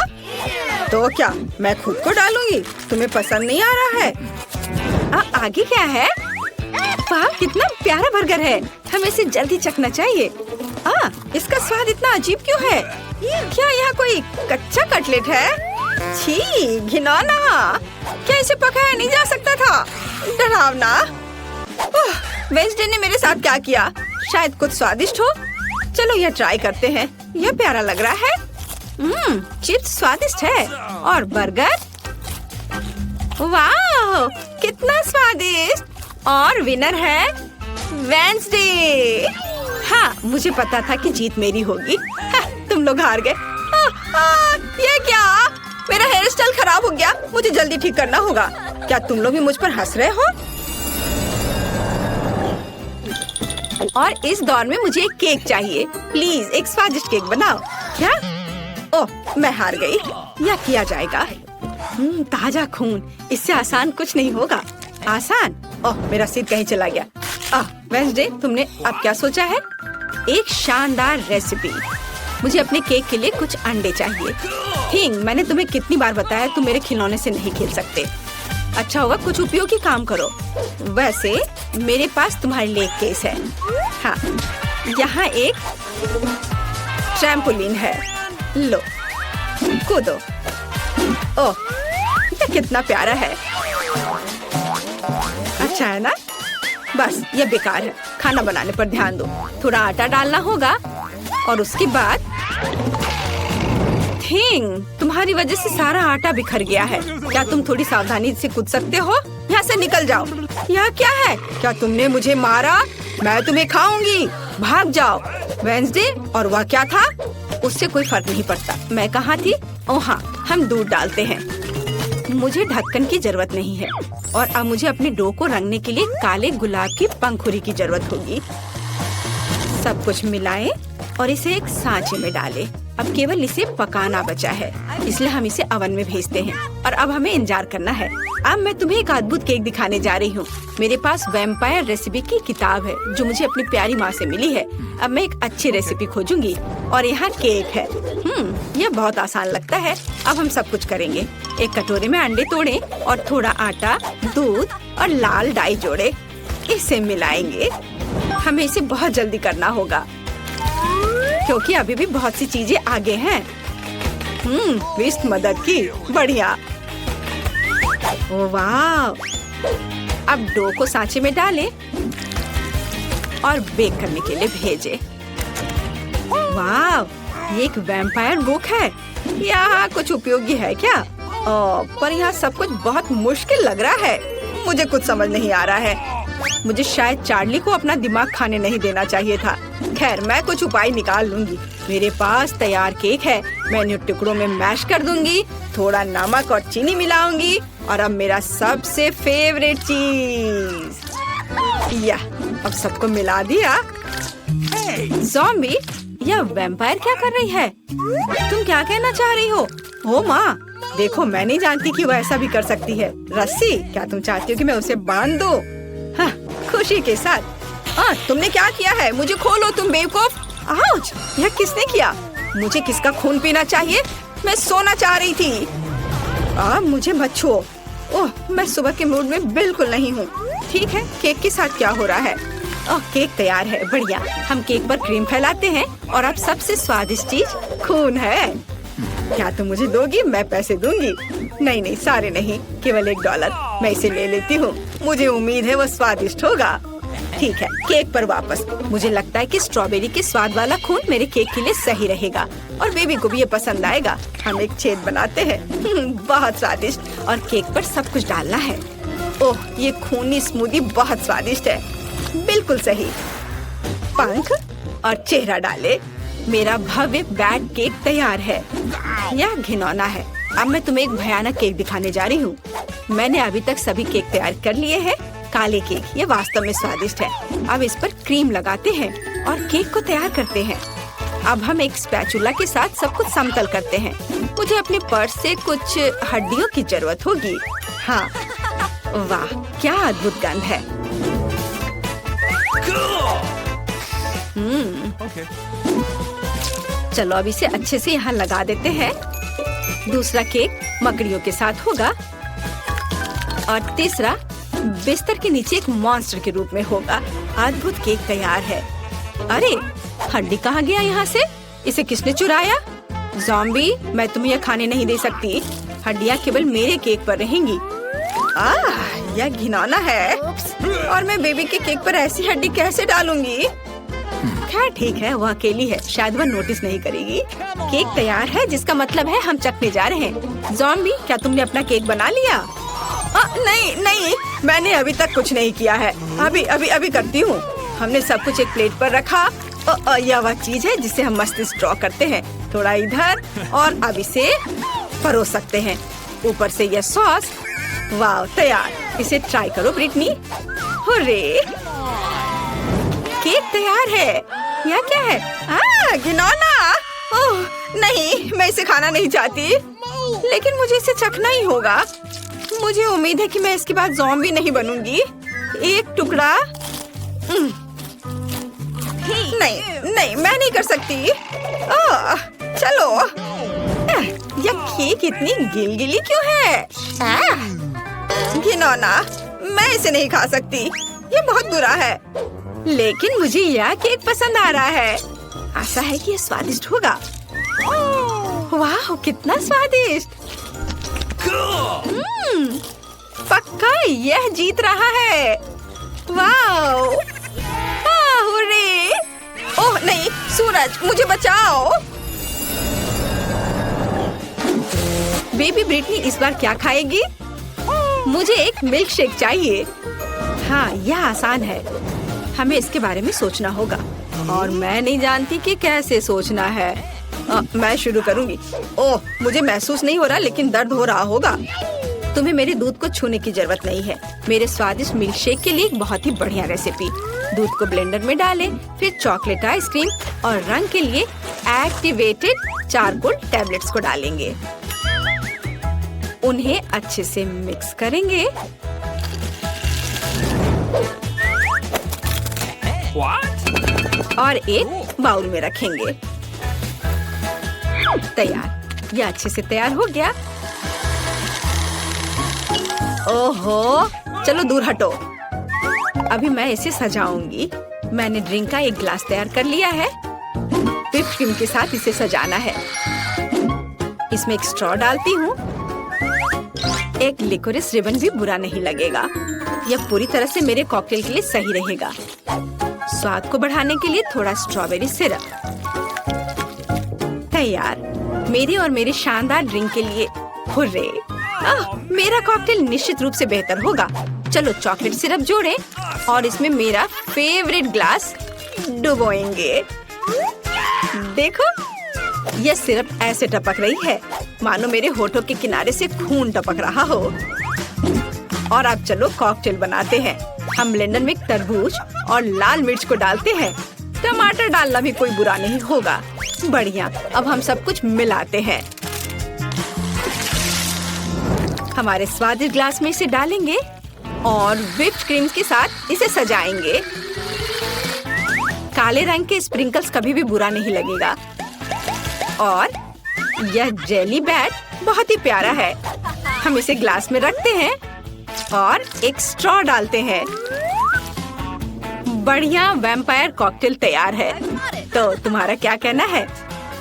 Speaker 1: तो क्या मैं खुद को डालूंगी? तुम्हें पसंद नहीं आ रहा है? आगे क्या है? वाह, कितना प्यारा बर्गर है। हमें इसे जल्दी चखना चाहिए। इसका स्वाद इतना अजीब क्यों है? क्या यहाँ कोई कच्चा कटलेट है? छी, घिनौना। क्या इसे पकाया नहीं जा सकता था? डरावना। वेंसडे ने मेरे साथ क्या किया? शायद कुछ स्वादिष्ट हो। चलो यह ट्राई करते हैं। यह प्यारा लग रहा है। चिप्स स्वादिष्ट है। और बर्गर, वाह, कितना स्वादिष्ट। और विनर है वेंसडे। हाँ, मुझे पता था कि जीत मेरी होगी। तुम लोग हार गए। ये क्या? मेरा हेयर स्टाइल खराब हो गया, मुझे जल्दी ठीक करना होगा। क्या तुम लोग भी मुझ पर हंस रहे हो? और इस दौर में मुझे एक केक चाहिए। प्लीज एक स्वादिष्ट केक बनाओ। क्या? ओह, मैं हार गई। या किया जाएगा। ताजा खून, इससे आसान कुछ नहीं होगा। आसान? ओह, मेरा सिर कहीं चला गया। वेंसडे, तुमने अब क्या सोचा है? एक शानदार रेसिपी। मुझे अपने केक के लिए कुछ अंडे चाहिए। थिंग, मैंने तुम्हें कितनी बार बताया तुम मेरे खिलौने से नहीं खेल सकते। अच्छा होगा कुछ उपयोगी काम करो। वैसे मेरे पास तुम्हारे लिए एक केस है। हाँ, यहाँ एक ट्रैम्पोलिन है। लो, कूदो। ओह, ये कितना प्यारा है। अच्छा है ना? बस ये बेकार है। खाना बनाने पर ध्यान दो। थोड़ा आटा डालना होगा और उसके बाद थिंग, तुम्हारी वजह से सारा आटा बिखर गया है। क्या तुम थोड़ी सावधानी से कूद सकते हो? यहाँ से निकल जाओ। यह क्या है? क्या तुमने मुझे मारा? मैं तुम्हें खाऊंगी। भाग जाओ। वेंसडे, और वह क्या था? उससे कोई फर्क नहीं पड़ता। मैं कहाँ थी? ओह हाँ, हम दूध डालते हैं। मुझे ढक्कन की जरूरत नहीं है और अब मुझे अपने डो को रंगने के लिए काले गुलाब की पंखुड़ी की जरूरत होगी। सब कुछ मिलाएं और इसे एक सांचे में डालें। अब केवल इसे पकाना बचा है, इसलिए हम इसे ओवन में भेजते हैं और अब हमें इंतजार करना है। अब मैं तुम्हें एक अद्भुत केक दिखाने जा रही हूँ। मेरे पास वैम्पायर रेसिपी की किताब है जो मुझे अपनी प्यारी माँ से मिली है। अब मैं एक अच्छी रेसिपी खोजूंगी और यहाँ केक है। यह बहुत आसान लगता है। अब हम सब कुछ करेंगे। एक कटोरे में अंडे तोड़ें और थोड़ा आटा, दूध और लाल डाई जोड़े। इसे मिलाएंगे। हमें इसे बहुत जल्दी करना होगा क्योंकि अभी भी बहुत सी चीजें आगे हैं। विस्ट मदद की। बढ़िया। ओह वाह। अब डो को सांचे में डालें और बेक करने के लिए भेजें। वाह, ये एक वैम्पायर बुक है। यहाँ कुछ उपयोगी है क्या? पर यहाँ सब कुछ बहुत मुश्किल लग रहा है। मुझे कुछ समझ नहीं आ रहा है। मुझे शायद चार्ली को अपना दिमाग खाने नहीं देना चाहिए था। खैर, मैं कुछ उपाय निकाल लूंगी। मेरे पास तैयार केक है। मैं इन्हें टुकड़ों में मैश कर दूंगी, थोड़ा नमक और चीनी मिलाऊंगी और अब मेरा सबसे फेवरेट चीज। या, अब सबको मिला दिया। ज़ॉम्बी, यह वैम्पायर क्या कर रही है? तुम क्या कहना चाह रही हो? ओ माँ, देखो, मैं नहीं जानती कि वो ऐसा भी कर सकती है। रस्सी, क्या तुम चाहती हो कि मैं उसे बांध दूं? हाँ, खुशी के साथ। तुमने क्या किया है? मुझे खोलो तुम बेवकूफ। आउच! यह किसने किया? मुझे किसका खून पीना चाहिए? मैं सोना चाह रही थी। मुझे मत छुओ। ओह, मैं सुबह के मूड में बिल्कुल नहीं हूँ। ठीक है, केक के साथ क्या हो रहा है? केक तैयार है। बढ़िया। हम केक पर क्रीम फैलाते हैं और अब सबसे स्वादिष्ट चीज खून है। क्या तुम मुझे दोगी? मैं पैसे दूंगी। नहीं, सारे नहीं, केवल $1। मैं इसे ले लेती हूँ। मुझे उम्मीद है वो स्वादिष्ट होगा। ठीक है, केक पर वापस। मुझे लगता है कि स्ट्रॉबेरी के स्वाद वाला खून मेरे केक के लिए सही रहेगा और बेबी को भी ये पसंद आएगा। हम एक छेद बनाते हैं। बहुत स्वादिष्ट। और केक पर सब कुछ डालना है। ओह, ये खूनी स्मूदी बहुत स्वादिष्ट है। बिल्कुल सही। पंख और चेहरा डाले। मेरा भव्य बैट केक तैयार है। यह घिनौना है। अब मैं तुम्हें एक भयानक केक दिखाने जा रही हूँ। मैंने अभी तक सभी केक तैयार कर लिए हैं। काले केक, ये वास्तव में स्वादिष्ट है। अब इस पर क्रीम लगाते हैं और केक को तैयार करते हैं। अब हम एक स्पैचुला के साथ सब कुछ समतल करते हैं। मुझे अपने पर्स से कुछ हड्डियों की जरूरत होगी। हाँ, वाह, क्या अद्भुत गंध है। चलो अब इसे अच्छे से यहाँ लगा देते हैं। दूसरा केक मकड़ियों के साथ होगा और तीसरा बिस्तर के नीचे एक मॉन्स्टर के रूप में होगा। अद्भुत केक तैयार है। अरे, हड्डी कहाँ गया यहाँ से? इसे किसने चुराया? ज़ॉम्बी, मैं तुम्हें यह खाने नहीं दे सकती। हड्डियाँ केवल मेरे केक पर रहेंगी। यह घिनौना है और मैं बेबी के केक पर ऐसी हड्डी कैसे डालूंगी? खैर ठीक है, वो अकेली है, शायद वह नोटिस नहीं करेगी। केक तैयार है, जिसका मतलब है हम चखने जा रहे हैं। ज़ॉम्बी, क्या तुमने अपना केक बना लिया? नहीं, मैंने अभी तक कुछ नहीं किया है। अभी करती हूँ। हमने सब कुछ एक प्लेट पर रखा। यह वह चीज है जिसे हम मस्तिष्क ड्रॉ करते हैं। थोड़ा इधर और अब इसे परोस सकते हैं। ऊपर से यह सॉस। वाह, तैयार। इसे ट्राई करो ब्रिटनी। हुर्रे! केक तैयार है। यह क्या है? घिनौना! ओह नहीं, मैं इसे खाना नहीं चाहती, लेकिन मुझे इसे चखना ही होगा। मुझे उम्मीद है कि मैं इसके बाद ज़ॉम्बी नहीं बनूंगी। एक टुकड़ा। नहीं, मैं नहीं कर सकती। चलो। यह केक इतनी गिलगिली क्यों है? घिनौना, मैं इसे नहीं खा सकती। ये बहुत बुरा है। लेकिन मुझे यह केक पसंद आ रहा है। आशा है कि ये स्वादिष्ट होगा। वाह, कितना स्वादिष्ट! पक्का यह जीत रहा है। वाह! हुर्रे! ओह नहीं, सूरज, मुझे बचाओ। बेबी ब्रिटनी इस बार क्या खाएगी? मुझे एक मिल्क शेक चाहिए। हाँ, यह आसान है। हमें इसके बारे में सोचना होगा, और मैं नहीं जानती कि कैसे सोचना है। मैं शुरू करूंगी। ओह, मुझे महसूस नहीं हो रहा, लेकिन दर्द हो रहा होगा। तुम्हें मेरे दूध को छूने की जरूरत नहीं है। मेरे स्वादिष्ट मिल्क शेक के लिए एक बहुत ही बढ़िया रेसिपी। दूध को ब्लेंडर में डालें, फिर चॉकलेट आइसक्रीम और रंग के लिए एक्टिवेटेड चारकोल टैबलेट्स को डालेंगे। उन्हें अच्छे से मिक्स करेंगे। और एक बाउल में रखेंगे। तैयार। यह अच्छे से तैयार हो गया। ओहो, चलो दूर हटो। अभी मैं इसे सजाऊंगी। मैंने ड्रिंक का एक ग्लास तैयार कर लिया है। व्हिप क्रीम के साथ इसे सजाना है। इसमें एक स्ट्रॉ डालती हूँ। एक लिकोरिस रिबन भी बुरा नहीं लगेगा। यह पूरी तरह से मेरे कॉकटेल के लिए सही रहेगा। स्वाद को बढ़ाने के लिए थोड़ा स्ट्रॉबेरी सिरप। तैयार। मेरे और मेरे शानदार ड्रिंक के लिए हुर्रे! मेरा कॉकटेल निश्चित रूप से बेहतर होगा। चलो चॉकलेट सिरप जोड़ें और इसमें मेरा फेवरेट ग्लास डुबोएंगे। देखो, यह सिरप ऐसे टपक रही है मानो मेरे होठों के किनारे से खून टपक रहा हो। और अब चलो कॉकटेल बनाते हैं। हम ब्लेंडर में तरबूज और लाल मिर्च को डालते हैं। टमाटर डालना भी कोई बुरा नहीं होगा। बढ़िया, अब हम सब कुछ मिलाते हैं। हमारे स्वादिष्ट ग्लास में इसे डालेंगे और व्हिप्ड क्रीम के साथ इसे सजाएंगे। काले रंग के स्प्रिंकल्स कभी भी बुरा नहीं लगेगा। और यह जेली बैट बहुत ही प्यारा है। हम इसे ग्लास में रखते हैं और एक स्ट्रॉ डालते हैं। बढ़िया वैम्पायर कॉकटेल तैयार है। तो तुम्हारा क्या कहना है?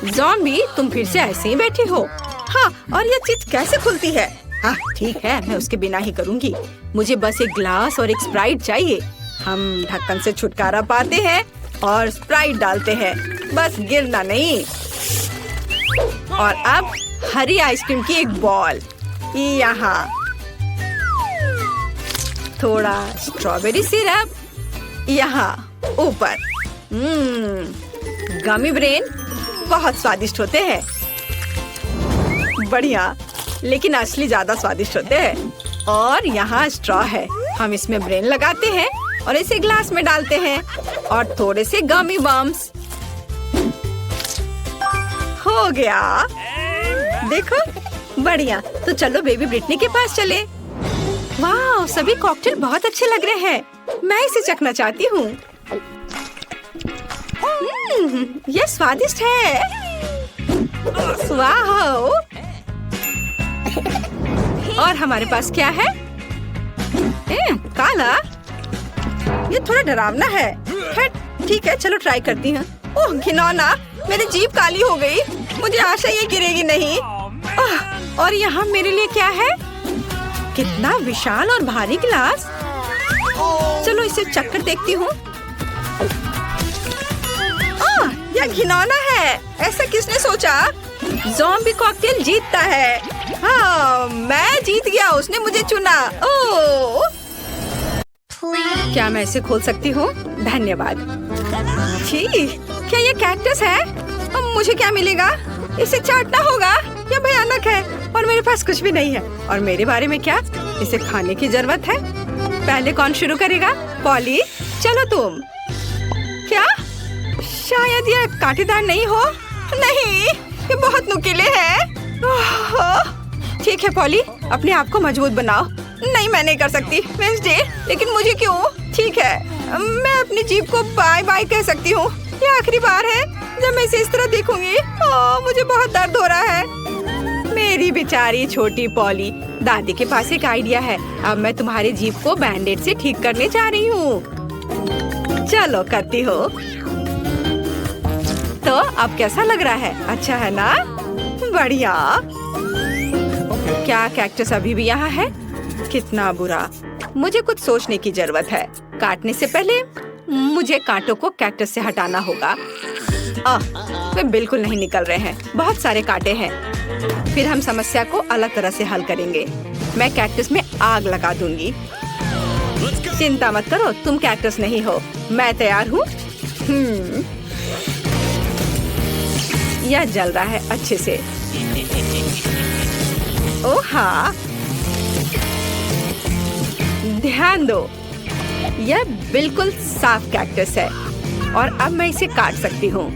Speaker 1: ज़ॉम्बी, तुम फिर से ऐसे ही बैठी हो। हाँ, और यह चीज कैसे खुलती है? हाँ ठीक है, मैं उसके बिना ही करूँगी। मुझे बस एक ग्लास और एक स्प्राइट चाहिए। हम ढक्कन से छुटकारा पाते हैं और स्प्राइट डालते हैं, बस गिरना नहीं। और अब हरी आइसक्रीम की एक बॉल यहाँ, थोड़ा स्ट्रॉबेरी सिरप यहाँ ऊपर। गमी ब्रेन बहुत स्वादिष्ट होते हैं। बढ़िया, लेकिन असली ज्यादा स्वादिष्ट होते हैं। और यहाँ स्ट्रॉ है। हम इसमें ब्रेन लगाते हैं और इसे ग्लास में डालते हैं और थोड़े से गमी बम्स। हो गया, देखो, बढ़िया। तो चलो बेबी ब्रिटनी के पास चले। वाह, सभी कॉकटेल बहुत अच्छे लग रहे हैं। मैं इसे चखना चाहती हूँ। यह स्वादिष्ट है। वाह! और हमारे पास क्या है? काला। ये थोड़ा डरावना है। ठीक है, चलो ट्राई करती हूँ। ओह घिनौना, मेरी जीभ काली हो गई। मुझे आशा ये गिरेगी नहीं। और यहाँ मेरे लिए क्या है? कितना विशाल और भारी गिलास। चलो इसे चक्कर देखती हूँ। यह घिनौना है। ऐसा किसने सोचा? ज़ॉम्बी कॉकटेल जीतता है। हाँ, मैं जीत गया, उसने मुझे चुना। ओह, क्या मैं इसे खोल सकती हूँ? धन्यवाद। छी, क्या ये कैक्टस है? अब मुझे क्या मिलेगा? इसे चाटना होगा। यह भयानक है और मेरे पास कुछ भी नहीं है। और मेरे बारे में क्या? इसे खाने की जरूरत है। पहले कौन शुरू करेगा? पॉली, चलो तुम। क्या? शायद यह कांटेदार नहीं हो। नहीं, ये बहुत नुकीले हैं। ठीक है पॉली, अपने आप को मजबूत बनाओ। नहीं, मैं नहीं कर सकती वेडनेसडे, लेकिन मुझे क्यों? ठीक है, मैं अपनी जीभ को बाय बाय कह सकती हूँ। ये आखिरी बार है जब मैं इसे इस तरह देखूंगी। मुझे बहुत दर्द हो रहा है। मेरी बेचारी छोटी पॉली, दादी के पास एक आइडिया है। अब मैं तुम्हारी जीभ को बैंडेड से ठीक करने जा रही हूँ। चलो करती हो। तो अब कैसा लग रहा है? अच्छा है ना? बढ़िया। क्या कैक्टस अभी भी यहाँ है? कितना बुरा। मुझे कुछ सोचने की जरूरत है। काटने से पहले मुझे कांटों को कैक्टस से हटाना होगा। वे बिल्कुल नहीं निकल रहे हैं। बहुत सारे कांटे हैं। फिर हम समस्या को अलग तरह से हल करेंगे। मैं कैक्टस में आग लगा दूंगी। चिंता मत करो, तुम कैक्टस नहीं हो। मैं तैयार हूँ। यह जल रहा है अच्छे से। ओह हाँ, ध्यान दो, यह बिल्कुल साफ कैक्टस है और अब मैं इसे काट सकती हूँ।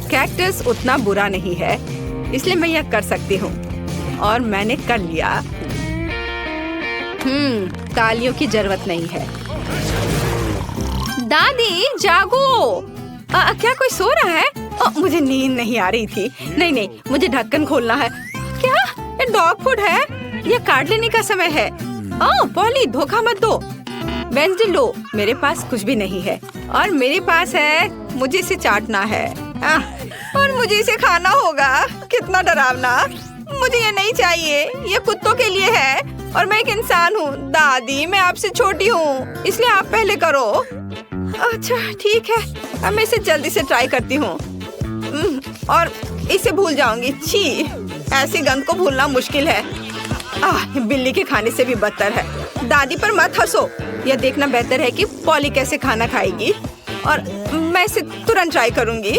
Speaker 1: कैक्टस उतना बुरा नहीं है, इसलिए मैं यह कर सकती हूँ और मैंने कर लिया। तालियों की जरूरत नहीं है। दादी जागो। क्या कोई सो रहा है? मुझे नींद नहीं आ रही थी। नहीं, मुझे ढक्कन खोलना है। क्या? ये डॉग फूड है? ये काट लेने का समय है। पॉली, धोखा मत दो। वेडनेसडे लो, मेरे पास कुछ भी नहीं है और मेरे पास है। मुझे इसे चाटना है और मुझे इसे खाना होगा। कितना डरावना। मुझे ये नहीं चाहिए। ये कुत्तों के लिए है और मैं एक इंसान हूँ। दादी, मैं आपसे छोटी हूँ, इसलिए आप पहले करो। अच्छा ठीक है, अब मैं इसे जल्दी से ट्राई करती हूँ और इसे भूल जाऊंगी। छी, ऐसी गंध को भूलना मुश्किल है। बिल्ली के खाने से भी बदतर है। दादी पर मत हंसो। यह देखना बेहतर है कि पॉली कैसे खाना खाएगी और मैं इसे तुरंत ट्राई करूंगी।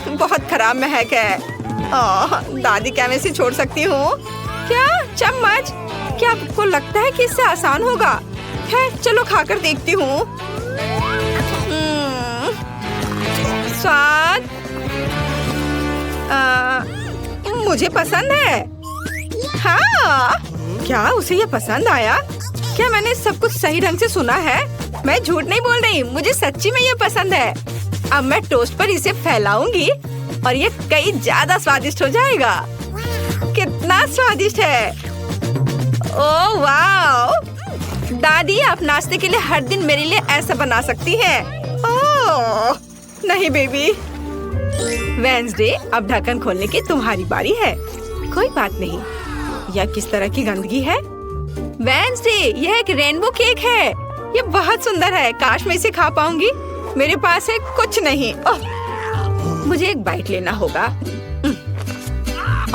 Speaker 1: बहुत खराब महक है। दादी, क्या मैं इसे छोड़ सकती हूँ? क्या चम्मच? क्या आपको लगता है कि इससे आसान होगा? खैर चलो खाकर देखती हूँ। स्वाद मुझे पसंद है। हाँ, क्या उसे ये पसंद आया? क्या मैंने सब कुछ सही ढंग से सुना है? मैं झूठ नहीं बोल रही, मुझे सच्ची में ये पसंद है। अब मैं टोस्ट पर इसे फैलाऊंगी और ये कई ज्यादा स्वादिष्ट हो जाएगा। कितना स्वादिष्ट है। ओह वाह! दादी, आप नाश्ते के लिए हर दिन मेरे लिए ऐसा बना सकती हैं। ओह नहीं बेबी। वेडनेसडे, अब ढक्कन खोलने की तुम्हारी बारी है। कोई बात नहीं। यह किस तरह की गंदगी है? वेडनेसडे, यह एक रेनबो केक है। ये बहुत सुंदर है। काश मैं इसे खा पाऊंगी। मेरे पास है कुछ नहीं। मुझे एक बाइट लेना होगा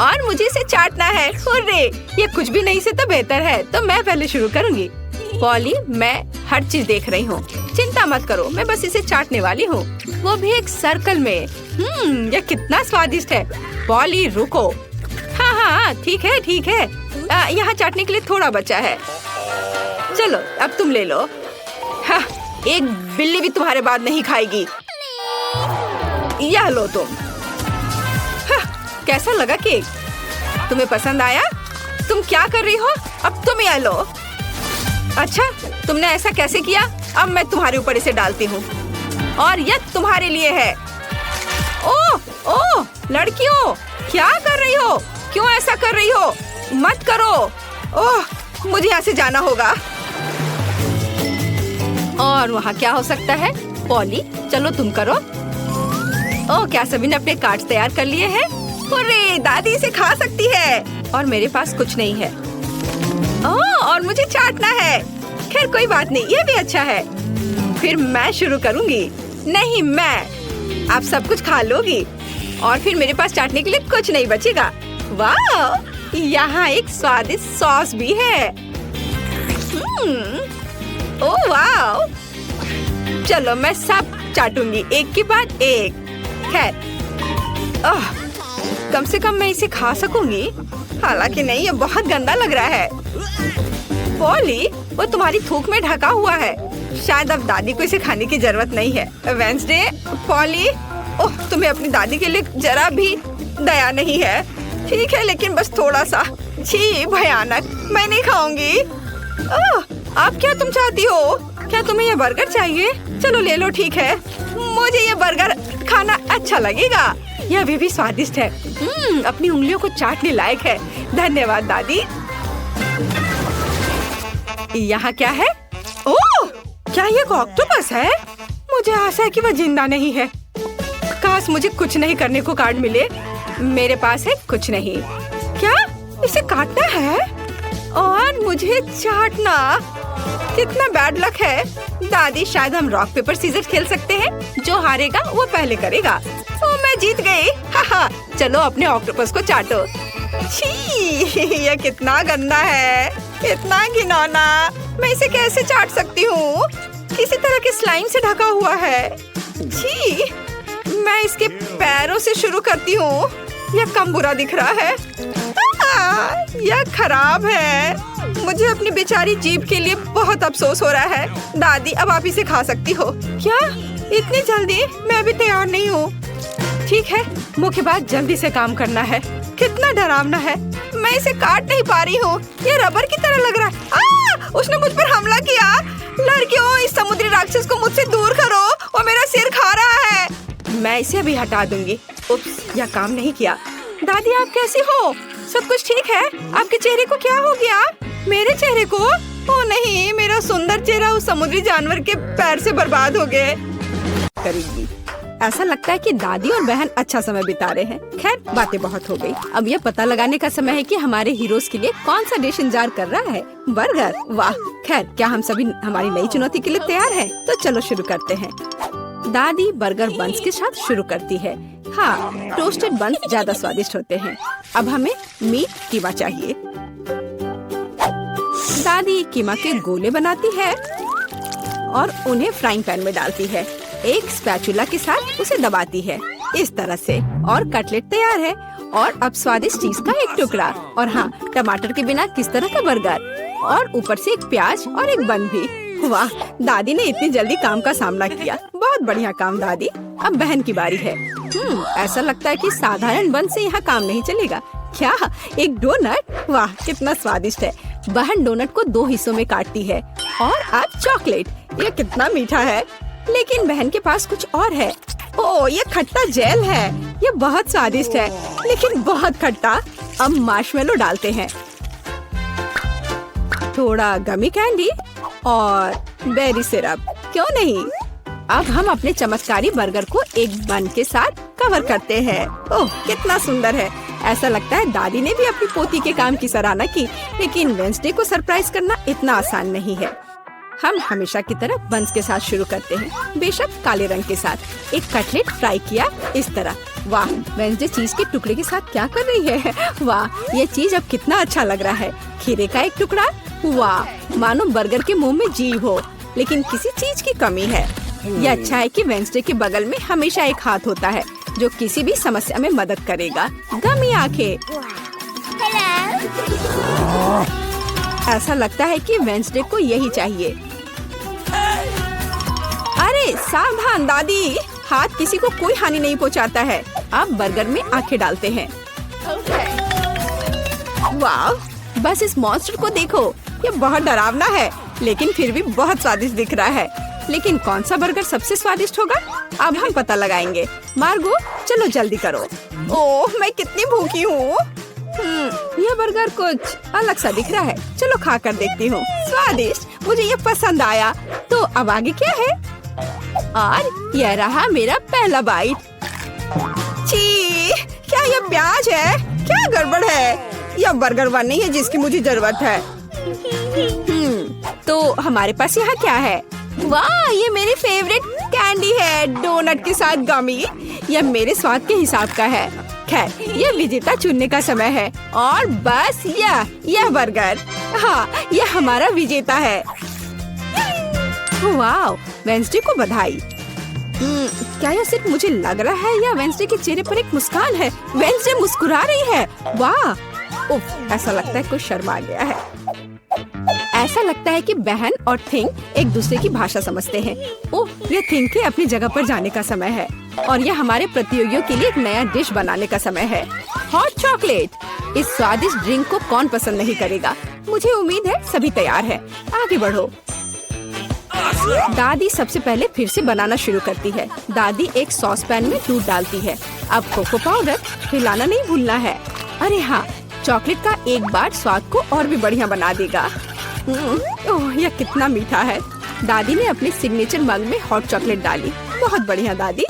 Speaker 1: और मुझे इसे चाटना है। हुर्रे! ये कुछ भी नहीं से तो बेहतर है। तो मैं पहले शुरू करूंगी। पॉली, मैं हर चीज देख रही हूँ। चिंता मत करो, मैं बस इसे चाटने वाली हूँ, वो भी एक सर्कल में। यह कितना स्वादिष्ट है। पॉली रुको। हाँ, ठीक है। यहाँ चाटने के लिए थोड़ा बचा है। चलो अब तुम ले लो। हाँ, एक बिल्ली भी तुम्हारे बाद नहीं खाएगी। यह लो तुम। हाँ, कैसा लगा केक? तुम्हें पसंद आया? तुम क्या कर रही हो? अब तुम यह लो। अच्छा, तुमने ऐसा कैसे किया? अब मैं तुम्हारे ऊपर इसे डालती हूँ और यह तुम्हारे लिए है। ओह लड़कियों, क्या कर रही हो? क्यों ऐसा कर रही हो? मत करो। ओह, मुझे यहाँ से जाना होगा। और वहाँ क्या हो सकता है? पॉली, चलो तुम करो। ओह, क्या सभी ने अपने कार्ड्स तैयार कर लिए हैं? अरे, दादी इसे खा सकती है और मेरे पास कुछ नहीं है। ओह, और मुझे चाटना है। खैर कोई बात नहीं, ये भी अच्छा है। फिर मैं शुरू करूँगी। नहीं, मैं। आप सब कुछ खा लोगी और फिर मेरे पास चाटने के लिए कुछ नहीं बचेगा। वाह, यहाँ एक स्वादिष्ट सॉस भी है। ओह वाह! चलो मैं सब चाटूंगी एक के बाद एक। खैर, कम से कम मैं इसे खा सकूंगी। हालांकि नहीं, ये बहुत गंदा लग रहा है। पॉली, वो तुम्हारी थूक में ढका हुआ है। शायद अब दादी को इसे खाने की जरूरत नहीं है। वेंसडे, पॉली, ओह, तुम्हें अपनी दादी के लिए जरा भी दया नहीं है। ठीक है, लेकिन बस थोड़ा सा। छी, भयानक, मैं नहीं खाऊंगी। अब क्या तुम चाहती हो? क्या तुम्हें ये बर्गर चाहिए? चलो ले लो, ठीक है। मुझे ये बर्गर खाना अच्छा लगेगा। यह अभी भी स्वादिष्ट है। अपनी उंगलियों को चाटने लायक है। धन्यवाद दादी। यहाँ क्या है? ओह, क्या ये ऑक्टोपस है? मुझे आशा है कि वह जिंदा नहीं है। काश मुझे कुछ नहीं करने को कार्ड मिले। मेरे पास है कुछ नहीं। क्या इसे काटना है और मुझे चाटना? कितना बैड लक है। दादी, शायद हम रॉक पेपर सीजर खेल सकते हैं। जो हारेगा वो पहले करेगा। ओ, मैं जीत गई। हाहा, चलो अपने ऑक्टोपस को चाटो। छी, ये कितना गंदा है, इतना घिनौना। मैं इसे कैसे चाट सकती हूँ? किसी तरह के स्लाइम से ढका हुआ है। छी, मैं इसके पैरों से शुरू करती हूँ। यह कम बुरा दिख रहा है। यह खराब है। मुझे अपनी बेचारी जीभ के लिए बहुत अफसोस हो रहा है। दादी, अब आप इसे खा सकती हो। क्या इतनी जल्दी? मैं भी तैयार नहीं हूँ। ठीक है, मुख्य बात जल्दी से काम करना है। कितना डरावना है। मैं इसे काट नहीं पा रही हूँ। ये रबर की तरह लग रहा है। उसने मुझ पर हमला किया। लड़कियों, इस समुद्री राक्षस को मुझसे दूर करो। वो मेरा सिर खा रहा है। मैं इसे अभी हटा दूंगी। उप्स, यह काम नहीं किया। दादी, आप कैसी हो? सब कुछ ठीक है? आपके चेहरे को क्या हो गया? मेरे चेहरे को? ओ नहीं, मेरा सुंदर चेहरा उस समुद्री जानवर के पैर से बर्बाद हो गए। करेगी। ऐसा लगता है कि दादी और बहन अच्छा समय बिता रहे हैं। खैर, बातें बहुत हो गई। अब यह पता लगाने का समय है कि हमारे हीरोज के लिए कौन सा डिश इंतजार कर रहा है। बर्गर, वाह। खैर, क्या हम सभी हमारी नई चुनौती के लिए तैयार हैं? तो चलो शुरू करते हैं। दादी बर्गर बंस के साथ शुरू करती है। हाँ, टोस्टेड बंस ज्यादा स्वादिष्ट होते हैं। अब हमें मीट कीमा चाहिए। दादी कीमा के गोले बनाती है और उन्हें फ्राइंग पैन में डालती है। एक स्पैचुला के साथ उसे दबाती है इस तरह से, और कटलेट तैयार है। और अब स्वादिष्ट चीज का एक टुकड़ा, और हाँ, टमाटर के बिना किस तरह का बर्गर, और ऊपर से एक प्याज और एक बन भी। वाह, दादी ने इतनी जल्दी काम का सामना किया। बहुत बढ़िया काम दादी। अब बहन की बारी है। ऐसा लगता है कि साधारण बन से यहाँ काम नहीं चलेगा। क्या एक डोनट? वाह, कितना स्वादिष्ट है। बहन डोनट को 2 हिस्सों में काटती है। और अब चॉकलेट। ये कितना मीठा है। लेकिन बहन के पास कुछ और है। ओह, ये खट्टा जेल है। ये बहुत स्वादिष्ट है, लेकिन बहुत खट्टा। अब मार्शमेलो डालते हैं, थोड़ा गमी कैंडी और बेरी सिरप। क्यों नहीं? अब हम अपने चमत्कारी बर्गर को एक बन के साथ कवर करते हैं। ओह, कितना सुंदर है। ऐसा लगता है दादी ने भी अपनी पोती के काम की सराहना की। लेकिन वेंसडे को सरप्राइज करना इतना आसान नहीं है। हम हमेशा की तरह बंस के साथ शुरू करते हैं, बेशक काले रंग के साथ। एक कटलेट फ्राई किया इस तरह। वाह, वेंसडे चीज के टुकड़े के साथ क्या कर रही है? वाह, ये चीज अब कितना अच्छा लग रहा है। खीरे का एक टुकड़ा। वाह, मानो बर्गर के मुंह में जीभ हो, लेकिन किसी चीज की कमी है। यह अच्छा है कि वेंसडे के बगल में हमेशा एक हाथ होता है जो किसी भी समस्या में मदद करेगा। गमी आंखें। ऐसा लगता है कि वेंसडे को यही चाहिए। अरे सावधान दादी, हाथ किसी को कोई हानि नहीं पहुंचाता है। अब बर्गर में आंखें डालते हैं। वाह, बस इस मॉन्स्टर को देखो। ये बहुत डरावना है, लेकिन फिर भी बहुत स्वादिष्ट दिख रहा है। लेकिन कौन सा बर्गर सबसे स्वादिष्ट होगा? अब हम पता लगाएंगे। मार्गो, चलो जल्दी करो। ओह, मैं कितनी भूखी हूँ। यह बर्गर कुछ अलग सा दिख रहा है। चलो खा कर देखती हूँ। स्वादिष्ट, मुझे ये पसंद आया। तो अब आगे क्या है? और यह रहा मेरा पहला बाइट। छी, क्या यह प्याज है? क्या गड़बड़ है? यह बर्गर वन नहीं है जिसकी मुझे जरूरत है। तो हमारे पास यहाँ क्या है? वाह, ये मेरी फेवरेट कैंडी है, डोनट के साथ गमी। यह मेरे स्वाद के हिसाब का है। खैर, यह विजेता चुनने का समय है। और बस यह बर्गर। हाँ, यह हमारा विजेता है। वाह, वेंसडे को बधाई। क्या यह सिर्फ मुझे लग रहा है या वेंसडे के चेहरे पर एक मुस्कान है? वेंसडे मुस्कुरा रही है। वाह, उफ, ऐसा लगता है कुछ शर्मा गया है। ऐसा लगता है कि बहन और थिंग एक दूसरे की भाषा समझते हैं। ओह, ये थिंग के अपनी जगह पर जाने का समय है और यह हमारे प्रतियोगियों के लिए एक नया डिश बनाने का समय है। Hot chocolate. इस स्वादिष्ट ड्रिंक को कौन पसंद नहीं करेगा? मुझे उम्मीद है सभी तैयार है। आगे बढ़ो। दादी सबसे पहले फिर से बनाना शुरू करती है। दादी एक सॉस पैन में दूध डालती है। अब कोको पाउडर हिलाना नहीं भूलना है। अरे हाँ, चॉकलेट का एक बार स्वाद को और भी बढ़िया बना देगा। ओह, यह कितना मीठा है। दादी ने अपने सिग्नेचर मग में हॉट चॉकलेट डाली। बहुत बढ़िया दादी।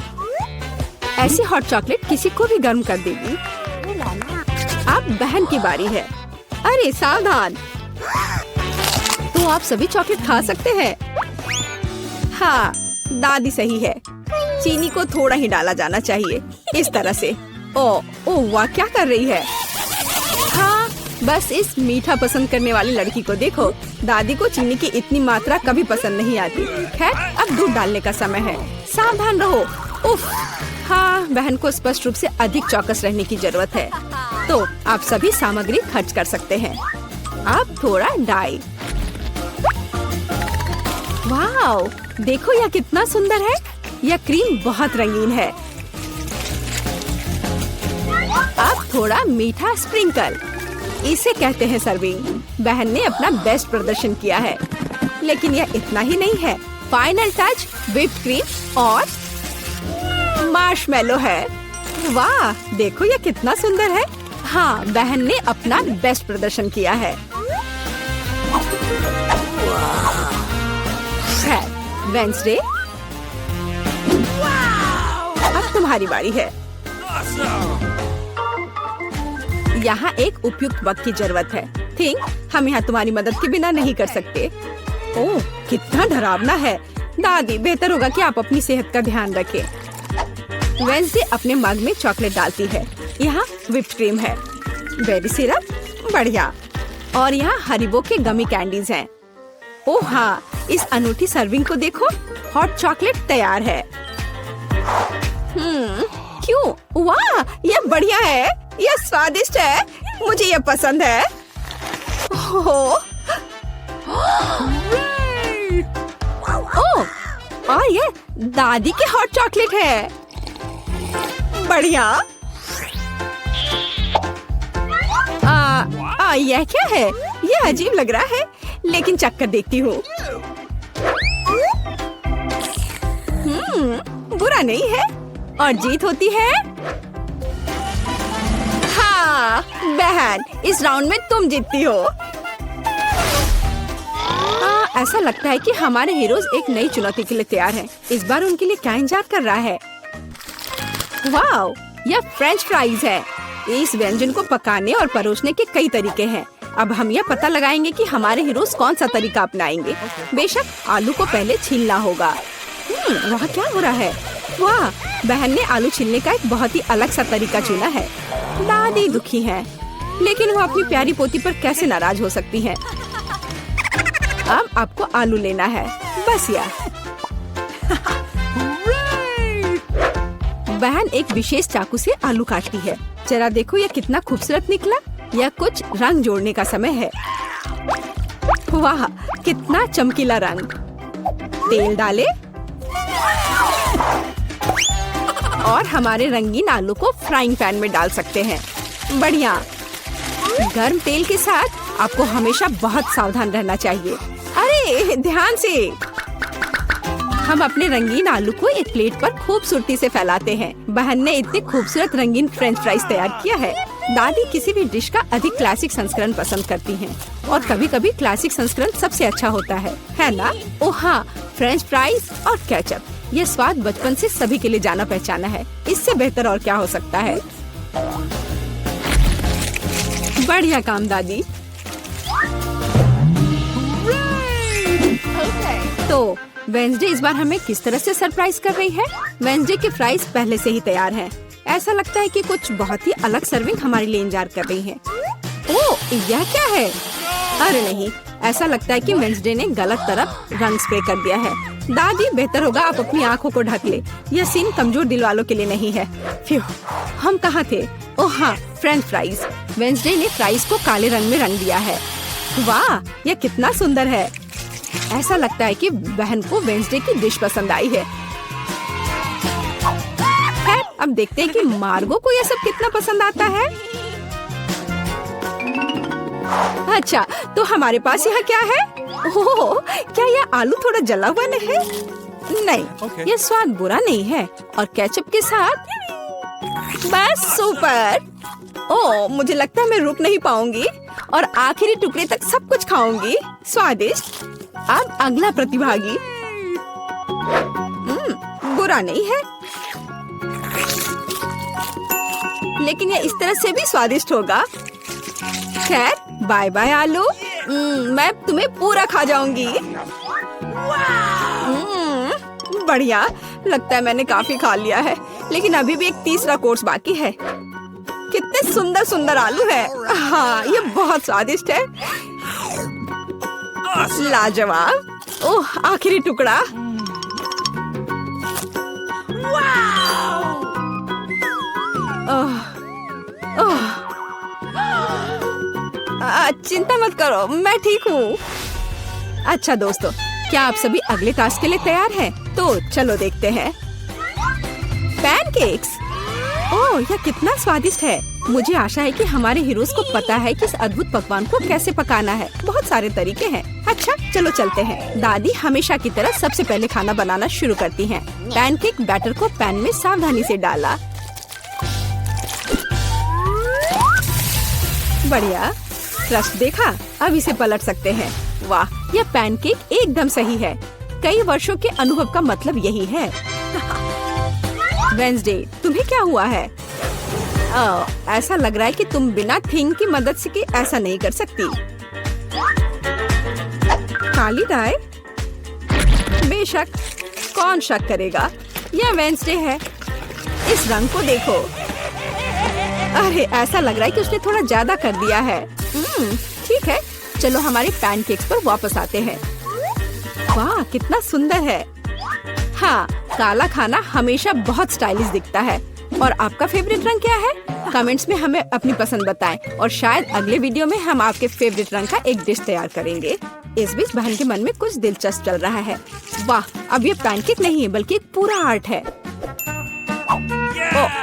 Speaker 1: ऐसी हॉट चॉकलेट किसी को भी गर्म कर देगी। अब बहन की बारी है। अरे सावधान, तो आप सभी चॉकलेट खा सकते हैं। हाँ, दादी सही है। चीनी को थोड़ा ही डाला जाना चाहिए, इस तरह से। ओह वाह, क्या कर रही है? हाँ, बस इस मीठा पसंद करने वाली लड़की को देखो। दादी को चीनी की इतनी मात्रा कभी पसंद नहीं आती। खैर, अब दूध डालने का समय है। सावधान रहो। उफ, हाँ, बहन को स्पष्ट रूप से अधिक चौकस रहने की जरूरत है। तो आप सभी सामग्री खर्च कर सकते हैं। अब थोड़ा डाई। वाओ, देखो यह कितना सुंदर है। यह क्रीम बहुत रंगीन है। अब थोड़ा मीठा स्प्रिंकल, इसे कहते हैं सर्विंग। बहन ने अपना बेस्ट प्रदर्शन किया है, लेकिन यह इतना ही नहीं है। फाइनल टच व्हिप्ड क्रीम और मार्शमेलो है। वाह, देखो यह कितना सुंदर है। हाँ, बहन ने अपना बेस्ट प्रदर्शन किया है। वेंसडे, अब तुम्हारी बारी है। यहाँ एक उपयुक्त वक्त की जरूरत है। थिंक, हम यहाँ तुम्हारी मदद के बिना नहीं कर सकते। ओह, कितना डरावना है। दादी, बेहतर होगा कि आप अपनी सेहत का ध्यान रखें। वेंसडे अपने मग में चॉकलेट डालती है। यहाँ व्हिप्ड क्रीम है, बेरी सिरप, बढ़िया, और यहाँ हरिबो के गमी कैंडीज हैं। ओह हाँ, इस अनूठी सर्विंग को देखो। हॉट चॉकलेट तैयार है। क्यों? वाह, यह बढ़िया है। यह स्वादिष्ट है। मुझे यह पसंद है। ओह, और यह दादी के हॉट चॉकलेट है। बढ़िया। यह क्या है? यह अजीब लग रहा है, लेकिन चक्कर देखती हूँ। बुरा नहीं है और जीत होती है। हाँ बहन, इस राउंड में तुम जीतती हो। ऐसा लगता है कि हमारे हीरोज एक नई चुनौती के लिए तैयार हैं। इस बार उनके लिए क्या इंतजार कर रहा है? वाओ, यह फ्रेंच फ्राइज है। इस व्यंजन को पकाने और परोसने के कई तरीके हैं। अब हम यह पता लगाएंगे कि हमारे हीरोज कौन सा तरीका अपनाएंगे। बेशक आलू को पहले छीलना होगा। वहाँ क्या हो रहा है? वाह, बहन ने आलू छीलने का एक बहुत ही अलग सा तरीका चुना है। दादी दुखी है, लेकिन वो अपनी प्यारी पोती पर कैसे नाराज हो सकती है। अब आपको आलू लेना है, बस यह। बहन एक विशेष चाकू से आलू काटती है। जरा देखो यह कितना खूबसूरत निकला। यह कुछ रंग जोड़ने का समय है। वाह, कितना चमकीला रंग। तेल डाले और हमारे रंगीन आलू को फ्राइंग पैन में डाल सकते हैं। बढ़िया। गर्म तेल के साथ आपको हमेशा बहुत सावधान रहना चाहिए। अरे ध्यान से। हम अपने रंगीन आलू को एक प्लेट पर खूबसूरती से फैलाते हैं। बहन ने इतने खूबसूरत रंगीन फ्रेंच फ्राइज तैयार किया है। दादी किसी भी डिश का अधिक क्लासिक संस्करण पसंद करती हैं, और कभी-कभी क्लासिक संस्करण सबसे अच्छा होता है ना? ओह हाँ, फ्रेंच फ्राइज और केचप, ये स्वाद बचपन से सभी के लिए जाना पहचाना है। इससे बेहतर और क्या हो सकता है? बढ़िया काम दादी। तो वेंसडे इस बार हमें किस तरह से सरप्राइज कर रही है? वेंसडे के फ्राइज पहले से ही तैयार हैं। ऐसा लगता है कि कुछ बहुत ही अलग सर्विंग हमारे लिए इंतजार कर रही है। ओह, यह क्या है? अरे नहीं, ऐसा लगता है कि वेंसडे ने गलत तरफ रंग स्प्रे कर दिया है। दादी, बेहतर होगा आप अपनी आँखों को ढक ले। यह सीन कमजोर दिल वालों के लिए नहीं है। फ्यू, हम कहाँ थे? ओह हाँ, फ्रेंच फ्राइज। वेंसडे ने फ्राइज को काले रंग में रंग दिया है। वाह, यह कितना सुंदर है। ऐसा लगता है कि बहन को वेंसडे की डिश पसंद आई है। खैर, अब देखते हैं कि मार्गो को यह सब कितना पसंद आता है। अच्छा, तो हमारे पास यहाँ क्या है? ओह, क्या यह आलू थोड़ा जला हुआ नहीं है? नहीं, यह स्वाद बुरा नहीं है। और केचप के साथ बस सुपर। ओह, मुझे लगता है मैं रुक नहीं पाऊंगी और आखिरी टुकड़े तक सब कुछ खाऊंगी। स्वादिष्ट। अब अगला प्रतिभागी। बुरा नहीं है, लेकिन यह इस तरह से भी स्वादिष्ट होगा। खैर, बाय बाय आलू। मैं तुम्हें पूरा खा जाऊंगी। बढ़िया, लगता है मैंने काफी खा लिया है, लेकिन अभी भी एक तीसरा कोर्स बाकी है। कितने सुंदर सुंदर आलू है। हाँ, ये बहुत स्वादिष्ट है। लाजवाब। ओह, आखिरी टुकड़ा। चिंता मत करो, मैं ठीक हूँ। अच्छा दोस्तों, क्या आप सभी अगले टास्क के लिए तैयार हैं? तो चलो देखते हैं। पैनकेक्स। ओह, यह कितना स्वादिष्ट है। मुझे आशा है कि हमारे हीरोज को पता है कि इस अद्भुत पकवान को कैसे पकाना है। बहुत सारे तरीके हैं। अच्छा, चलो चलते हैं। दादी हमेशा की तरह सबसे पहले खाना बनाना शुरू करती हैं। पैनकेक बैटर को पैन में सावधानी से डाला। बढ़िया, क्रस्ट देखा? अब इसे पलट सकते हैं। वाह, यह पैनकेक एकदम सही है। कई वर्षों के अनुभव का मतलब यही है। वेंसडे, तुम्हें क्या हुआ है? ऐसा लग रहा है कि तुम बिना थिंग की मदद से ऐसा नहीं कर सकती। काली डाई? बेशक, कौन शक करेगा? यह वेंसडे है। इस रंग को देखो। अरे, ऐसा लग रहा है कि उसने थोड़ा ज्यादा कर दिया है। ठीक है, चलो हमारे पैनकेक्स पर वापस आते हैं। वाह, कितना सुंदर है। हाँ, काला खाना हमेशा बहुत स्टाइलिश दिखता है। और आपका फेवरेट रंग क्या है? कमेंट्स में हमें अपनी पसंद बताएं और शायद अगले वीडियो में हम आपके फेवरेट रंग का एक डिश तैयार करेंगे। इस बीच बहन के मन में कुछ दिलचस्प चल रहा है। वाह, अब ये पैनकेक नहीं है बल्कि एक पूरा आर्ट है।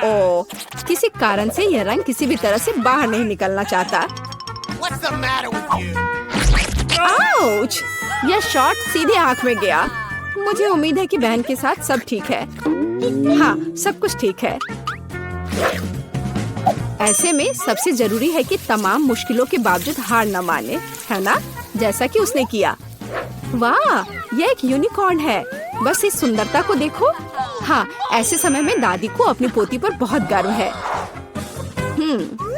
Speaker 1: ओह, किसी कारण से यह रंग किसी भी तरह से बाहर नहीं निकलना चाहता। आउच! यह शॉट सीधे आँख में गया। मुझे उम्मीद है कि बहन के साथ सब ठीक है। हाँ, सब कुछ ठीक है। ऐसे में सबसे जरूरी है कि तमाम मुश्किलों के बावजूद हार न माने, है ना? जैसा कि उसने किया। वाह, यह एक यूनिकॉर्न है। बस इस सुंदरता को देखो। हाँ, ऐसे समय में दादी को अपनी पोती पर बहुत गर्व है।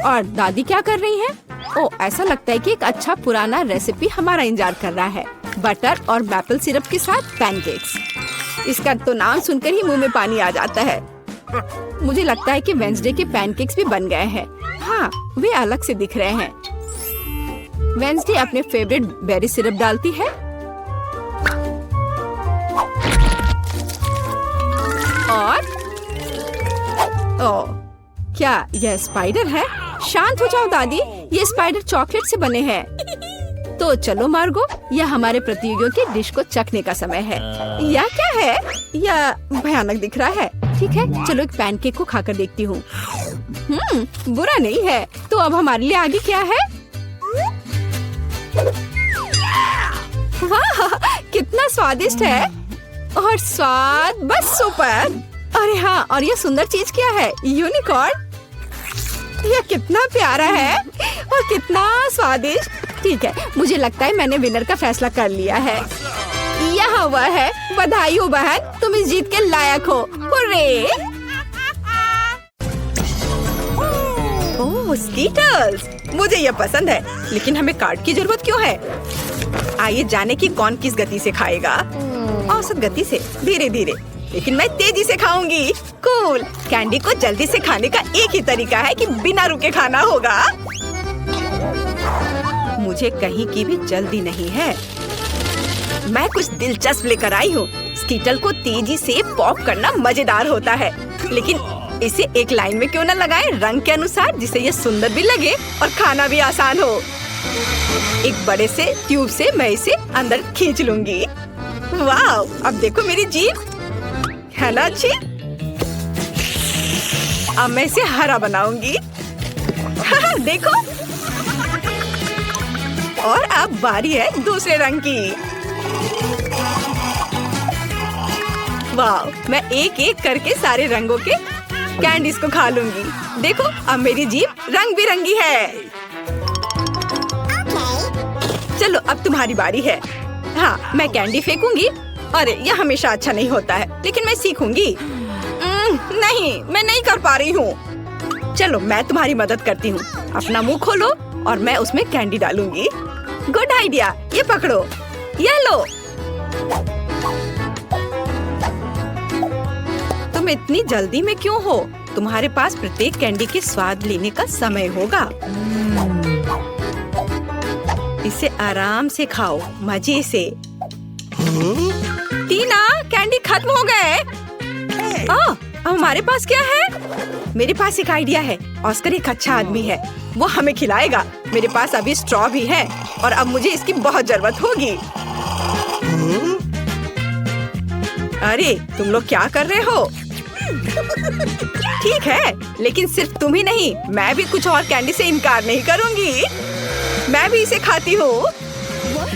Speaker 1: और दादी क्या कर रही हैं? ओह, ऐसा लगता है कि एक अच्छा पुराना रेसिपी हमारा इंतजार कर रहा है। बटर और मैपल सिरप के साथ पैनकेक्स। इसका तो नाम सुनकर ही मुंह में पानी आ जाता है। मुझे लगता है कि वेंसडे के पैनकेक्स भी बन गए हैं। हाँ, वे अलग से दिख रहे हैं। वेंसडे अपने फेवरेट बेरी सिरप डालती है। और ओह, क्या यह स्पाइडर है? शांत हो जाओ दादी, ये स्पाइडर चॉकलेट से बने हैं। तो चलो मार्गो, यह हमारे प्रतियोगियों की डिश को चखने का समय है। यह क्या है? यह भयानक दिख रहा है। ठीक है, चलो एक पैनकेक को खाकर देखती हूँ। बुरा नहीं है। तो अब हमारे लिए आगे क्या है? वाह, कितना स्वादिष्ट है। और स्वाद बस सुपर। अरे हाँ, और यह सुंदर चीज क्या है? यूनिकॉर्न। यह कितना प्यारा है और कितना स्वादिष्ट। ठीक है, मुझे लगता है मैंने विनर का फैसला कर लिया है। यहाँ वह है। बधाई हो बहन, तुम इस जीत के लायक हो। हुर्रे! ओह, स्कीटर्स, मुझे यह पसंद है, लेकिन हमें कार्ड की जरूरत क्यों है? आइए जाने कि कौन किस गति से खाएगा। औसत गति से, धीरे धीरे, लेकिन मैं तेजी से खाऊंगी। कूल। कैंडी को जल्दी से खाने का एक ही तरीका है कि बिना रुके खाना होगा। मुझे कहीं की भी जल्दी नहीं है। मैं कुछ दिलचस्प लेकर आई हूँ। स्कीटल को तेजी से पॉप करना मजेदार होता है, लेकिन इसे एक लाइन में क्यों न लगाएं रंग के अनुसार, जिससे ये सुंदर भी लगे और खाना भी आसान हो। एक बड़े से ट्यूब से मैं इसे अंदर खींच लूंगी। वाह! अब देखो मेरी जीभ है ना अच्छी। अब मैं इसे हरा बनाऊंगी। देखो। और अब बारी है दूसरे रंग की। वाह! मैं एक एक करके सारे रंगों के कैंडीज को खा लूंगी। देखो, अब मेरी जीभ रंग बिरंगी है। चलो, अब तुम्हारी बारी है। हाँ, मैं कैंडी फेंकूंगी। अरे, यह हमेशा अच्छा नहीं होता है, लेकिन मैं सीखूंगी। नहीं, मैं नहीं कर पा रही हूँ। चलो, मैं तुम्हारी मदद करती हूँ। अपना मुंह खोलो और मैं उसमें कैंडी डालूंगी। Good idea. ये पकड़ो, ये लो। तुम इतनी जल्दी में क्यों हो? तुम्हारे पास प्रत्येक कैंडी के स्वाद लेने का समय होगा। इसे आराम से खाओ, मजे से। टीना, कैंडी खत्म हो गए। अब हमारे पास क्या है? मेरे पास एक आइडिया है। ऑस्कर एक अच्छा आदमी है, वो हमें खिलाएगा। मेरे पास अभी स्ट्रॉ भी है और अब मुझे इसकी बहुत जरूरत होगी। अरे, तुम लोग क्या कर रहे हो? ठीक है, लेकिन सिर्फ तुम ही नहीं, मैं भी कुछ और कैंडी से इनकार नहीं करूंगी। मैं भी इसे खाती हूँ।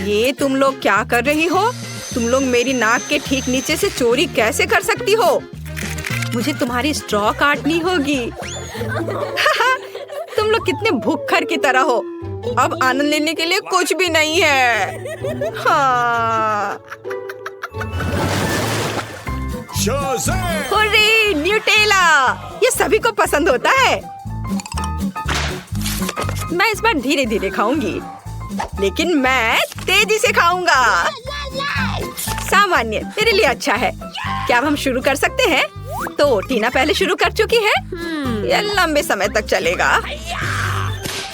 Speaker 1: ये तुम लोग क्या कर रही हो? तुम लोग मेरी नाक के ठीक नीचे से चोरी कैसे कर सकती हो? मुझे तुम्हारी स्ट्रॉ काटनी होगी। तुम लोग कितने भूखर की तरह हो। अब आनंद लेने के लिए कुछ भी नहीं है। हाँ। Hurray, Nutella! ये सभी को पसंद होता है। मैं इस बार धीरे धीरे खाऊंगी, लेकिन मैं तेजी से खाऊंगा। सामान्य मेरे लिए अच्छा है। क्या अब हम शुरू कर सकते हैं? तो टीना पहले शुरू कर चुकी है। यह लंबे समय तक चलेगा।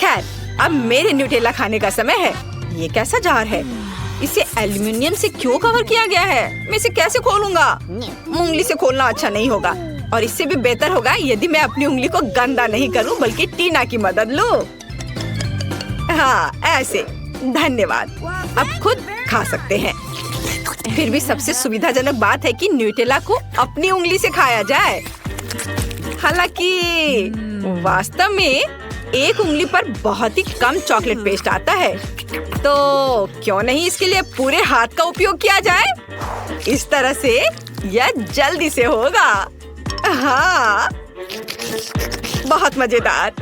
Speaker 1: खैर, अब मेरे न्यूटेला खाने का समय है। ये कैसा जार है? इसे एल्युमिनियम से क्यों कवर किया गया है? मैं इसे कैसे खोलूंगा? उंगली से खोलना अच्छा नहीं होगा, और इससे भी बेहतर होगा यदि मैं अपनी उंगली को गंदा नहीं करूं, बल्कि टीना की मदद लूं। हाँ, ऐसे। धन्यवाद। अब खुद खा सकते हैं। फिर भी सबसे सुविधाजनक बात है कि न्यूटेला को अपनी उंगली से खाया जाए। हालांकि वास्तव में एक उंगली पर बहुत ही कम चॉकलेट पेस्ट आता है, तो क्यों नहीं इसके लिए पूरे हाथ का उपयोग किया जाए? इस तरह से यह जल्दी से होगा। हाँ, बहुत मजेदार।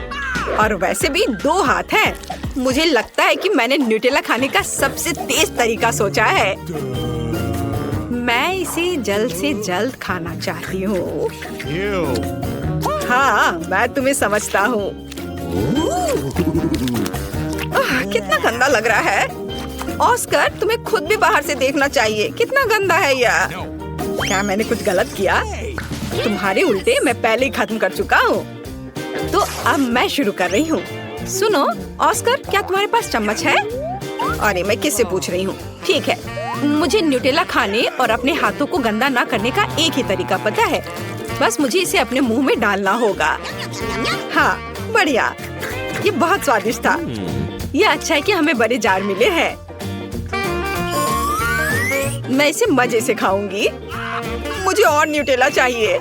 Speaker 1: और वैसे भी 2 हाथ हैं। मुझे लगता है कि मैंने न्यूटेला खाने का सबसे तेज तरीका सोचा है। मैं इसे जल्द से जल्द खाना चाहती हूँ। हाँ, मैं तुम्हें समझता हूँ। कितना गंदा लग रहा है। ऑस्कर, तुम्हें खुद भी बाहर से देखना चाहिए। कितना गंदा है यह। क्या मैंने कुछ गलत किया? तुम्हारे उल्टे मैं पहले ही खत्म कर चुका हूँ। तो अब मैं शुरू कर रही हूँ। सुनो ऑस्कर, क्या तुम्हारे पास चम्मच है? अरे, मैं किससे पूछ रही हूँ? ठीक है, मुझे न्यूटेला खाने और अपने हाथों को गंदा ना करने का एक ही तरीका पता है। बस मुझे इसे अपने मुंह में डालना होगा। हाँ, बढ़िया। ये बहुत स्वादिष्ट था। ये अच्छा है कि हमें बड़े जार मिले हैं। मैं इसे मजे से खाऊंगी। मुझे और न्यूटेला चाहिए।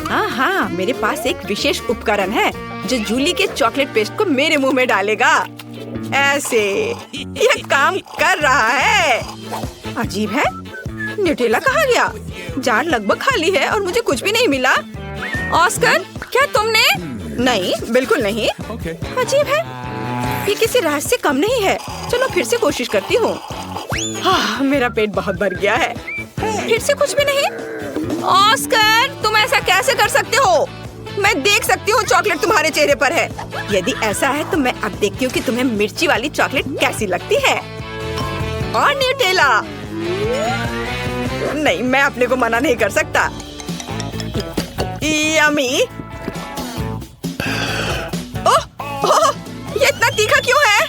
Speaker 1: हाँ, मेरे पास एक विशेष उपकरण है जो जूली के चॉकलेट पेस्ट को मेरे मुंह में डालेगा। ऐसे यह काम कर रहा है। अजीब है, न्यूटेला कहाँ गया? जार लगभग खाली है और मुझे कुछ भी नहीं मिला। ऑस्कर, क्या तुमने? नहीं, बिल्कुल नहीं। अजीब है, ये किसी राज से कम नहीं है। चलो फिर से कोशिश करती हूँ। हाँ, मेरा पेट बहुत भर गया है। फिर से कुछ भी नहीं। ऑस्कर, तुम ऐसा कैसे कर सकते हो? मैं देख सकती हूँ चॉकलेट तुम्हारे चेहरे पर है। यदि ऐसा है तो मैं अब देखती हूँ कि तुम्हें मिर्ची वाली चॉकलेट कैसी लगती है। और न्यूटेला? नहीं, मैं अपने को मना नहीं कर सकता। यम्मी। ओह, ये इतना तीखा क्यों है?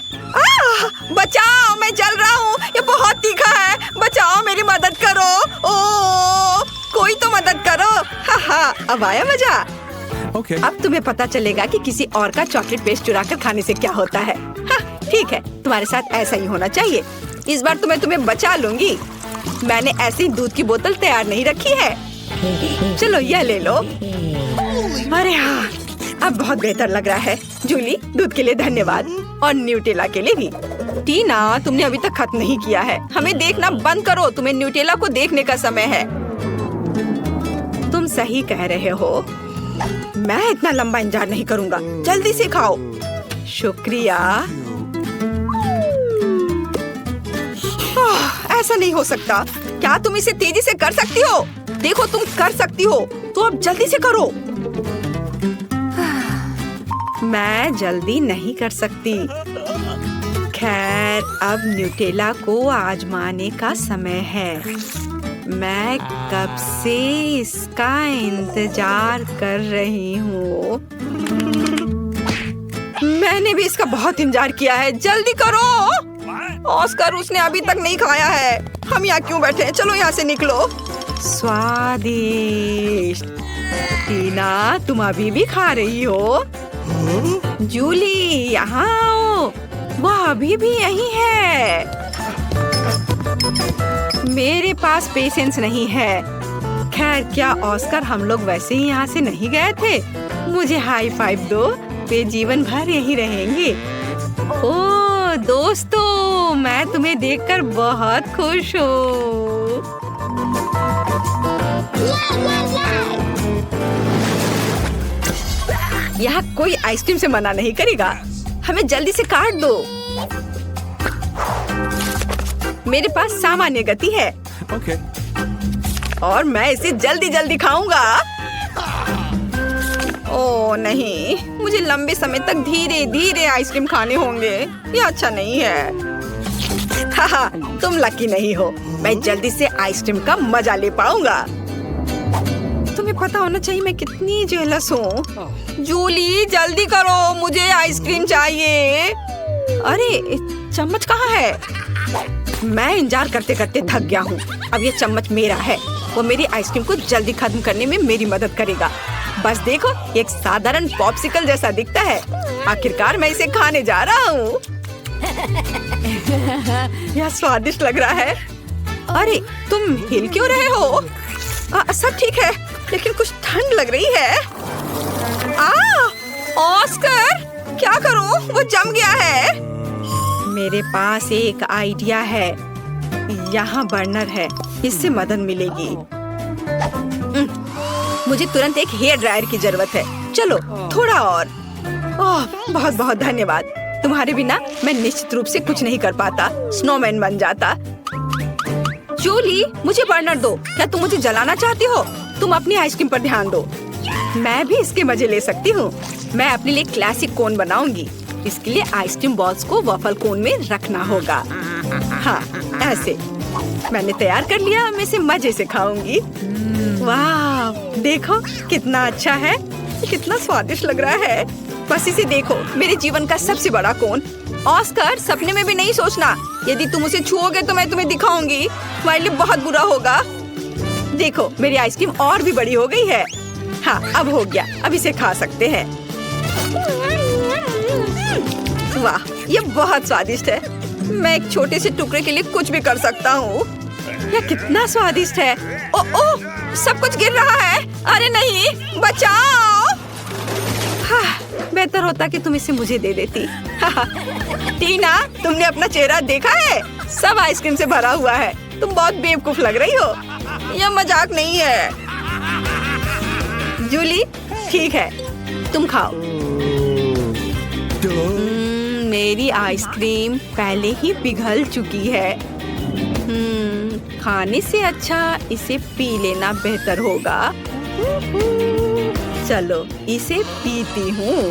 Speaker 1: बचाओ, मैं जल रहा हूँ, ये बहुत तीखा है। बचाओ, मेरी मदद करो। ओ, कोई तो मदद करो। हा, अब आया मजा।
Speaker 2: Okay.
Speaker 1: अब तुम्हें पता चलेगा कि किसी और का चॉकलेट पेस्ट चुरा कर खाने से क्या होता है। ठीक है, तुम्हारे साथ ऐसा ही होना चाहिए। इस बार तुम्हें बचा लूंगी। मैंने ऐसी दूध की बोतल तैयार नहीं रखी है। चलो यह ले लो। अरे हाँ, अब बहुत बेहतर लग रहा है। जूली, दूध के लिए धन्यवाद और न्यूटेला के लिए भी। टीना, तुमने अभी तक खत्म नहीं किया है। हमें देखना बंद करो, तुम्हें न्यूटेला को देखने का समय है। तुम सही कह रहे हो, मैं इतना लंबा इंतजार नहीं करूंगा। जल्दी से खाओ। शुक्रिया। ऐसा नहीं हो सकता। क्या तुम इसे तेजी से कर सकती हो? देखो, तुम कर सकती हो, तो अब जल्दी से करो। मैं जल्दी नहीं कर सकती। खैर, अब न्यूटेला को आजमाने का समय है। मैं कब से इसका इंतजार कर रही हूँ। मैंने भी इसका बहुत इंतजार किया है। जल्दी करो। ऑस्कर, उसने अभी तक नहीं खाया है। हम यहाँ क्यों बैठे हैं? चलो यहाँ से निकलो। स्वादिष्ट। टीना, तुम अभी भी खा रही हो? जूली, यहाँ आओ। वो अभी भी यहीं है। मेरे पास पेशेंस नहीं है। खैर, क्या ऑस्कर, हम लोग वैसे ही यहाँ से नहीं गए थे? मुझे हाई फाइव दो। वे जीवन भर यहीं रहेंगे। ओह दोस्तों, मैं तुम्हें देखकर बहुत खुश हूँ। यहाँ कोई आइसक्रीम से मना नहीं करेगा। हमें जल्दी से काट दो। मेरे पास सामान्य गति है।
Speaker 2: Okay.
Speaker 1: और मैं इसे जल्दी जल्दी खाऊंगा। ओह नहीं, मुझे लंबे समय तक धीरे धीरे आइसक्रीम खाने होंगे। ये अच्छा नहीं है। हाहा, तुम लकी नहीं हो। मैं जल्दी से आइसक्रीम का मजा ले पाऊंगा। तुम्हें पता होना चाहिए मैं कितनी जेलस हूँ। जूली, जल्दी करो, मुझे आइसक्रीम चाहिए। अरे, चम्मच कहाँ है? मैं इंतजार करते करते थक गया हूँ। अब ये चम्मच मेरा है। वो मेरी आइसक्रीम को जल्दी खत्म करने में मेरी मदद करेगा। बस देखो, एक साधारण पॉप्सिकल जैसा दिखता है। आखिरकार मैं इसे खाने जा रहा हूँ। यह स्वादिष्ट लग रहा है। अरे, तुम हिल क्यों रहे हो? सब ठीक है, लेकिन कुछ ठंड लग रही है। ऑस्कर, क्या करूँ? वो जम गया है। मेरे पास एक आइडिया है। यहाँ बर्नर है, इससे मदद मिलेगी। मुझे तुरंत एक हेयर ड्रायर की जरूरत है। चलो, थोड़ा और। ओह, बहुत बहुत धन्यवाद। तुम्हारे बिना मैं निश्चित रूप से कुछ नहीं कर पाता। स्नोमैन बन जाता। जूली, मुझे बर्नर दो। क्या तुम मुझे जलाना चाहती हो? तुम अपनी आइसक्रीम पर ध्यान दो। मैं भी इसके मजे ले सकती हूँ। मैं अपने लिए क्लासिक कोन बनाऊंगी। इसके लिए आइसक्रीम बॉल्स को वॉफल कोन में रखना होगा। हाँ, ऐसे। मैंने तैयार कर लिया। मैं इसे मजे से खाऊंगी। वाह, देखो कितना अच्छा है। कितना स्वादिष्ट लग रहा है। बस इसे देखो, मेरे जीवन का सबसे बड़ा कोन। ऑस्कर, सपने में भी नहीं सोचना। यदि तुम उसे छुओगे तो मैं तुम्हें दिखाऊंगी। तुम्हारे लिए बहुत बुरा होगा। देखो, मेरी आइसक्रीम और भी बड़ी हो गई है। हाँ, अब हो गया। अब इसे खा सकते हैं। वाह, ये बहुत स्वादिष्ट है। मैं एक छोटे से टुकड़े के लिए कुछ भी कर सकता हूँ। यह कितना स्वादिष्ट है। ओह, सब कुछ गिर रहा है। अरे नहीं, बचाओ। हाँ, बेहतर होता कि तुम इसे मुझे दे देती। टीना, तुमने अपना चेहरा देखा है? सब आइसक्रीम से भरा हुआ है। तुम बहुत बेवकूफ लग रही हो। यह मजाक नहीं है। जूली, ठीक है, तुम खाओ। मेरी आइसक्रीम पहले ही पिघल चुकी है। खाने से अच्छा इसे पी लेना बेहतर होगा। चलो, इसे पीती हूँ।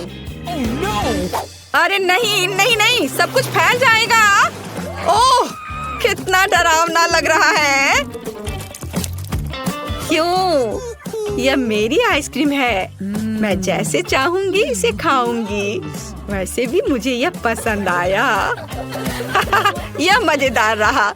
Speaker 1: अरे नहीं नहीं नहीं, सब कुछ फैल जाएगा। ओह, कितना डरावना लग रहा है। क्यों? यह मेरी आइसक्रीम है। मैं जैसे चाहूंगी इसे खाऊंगी। वैसे भी मुझे यह पसंद आया। यह मजेदार रहा।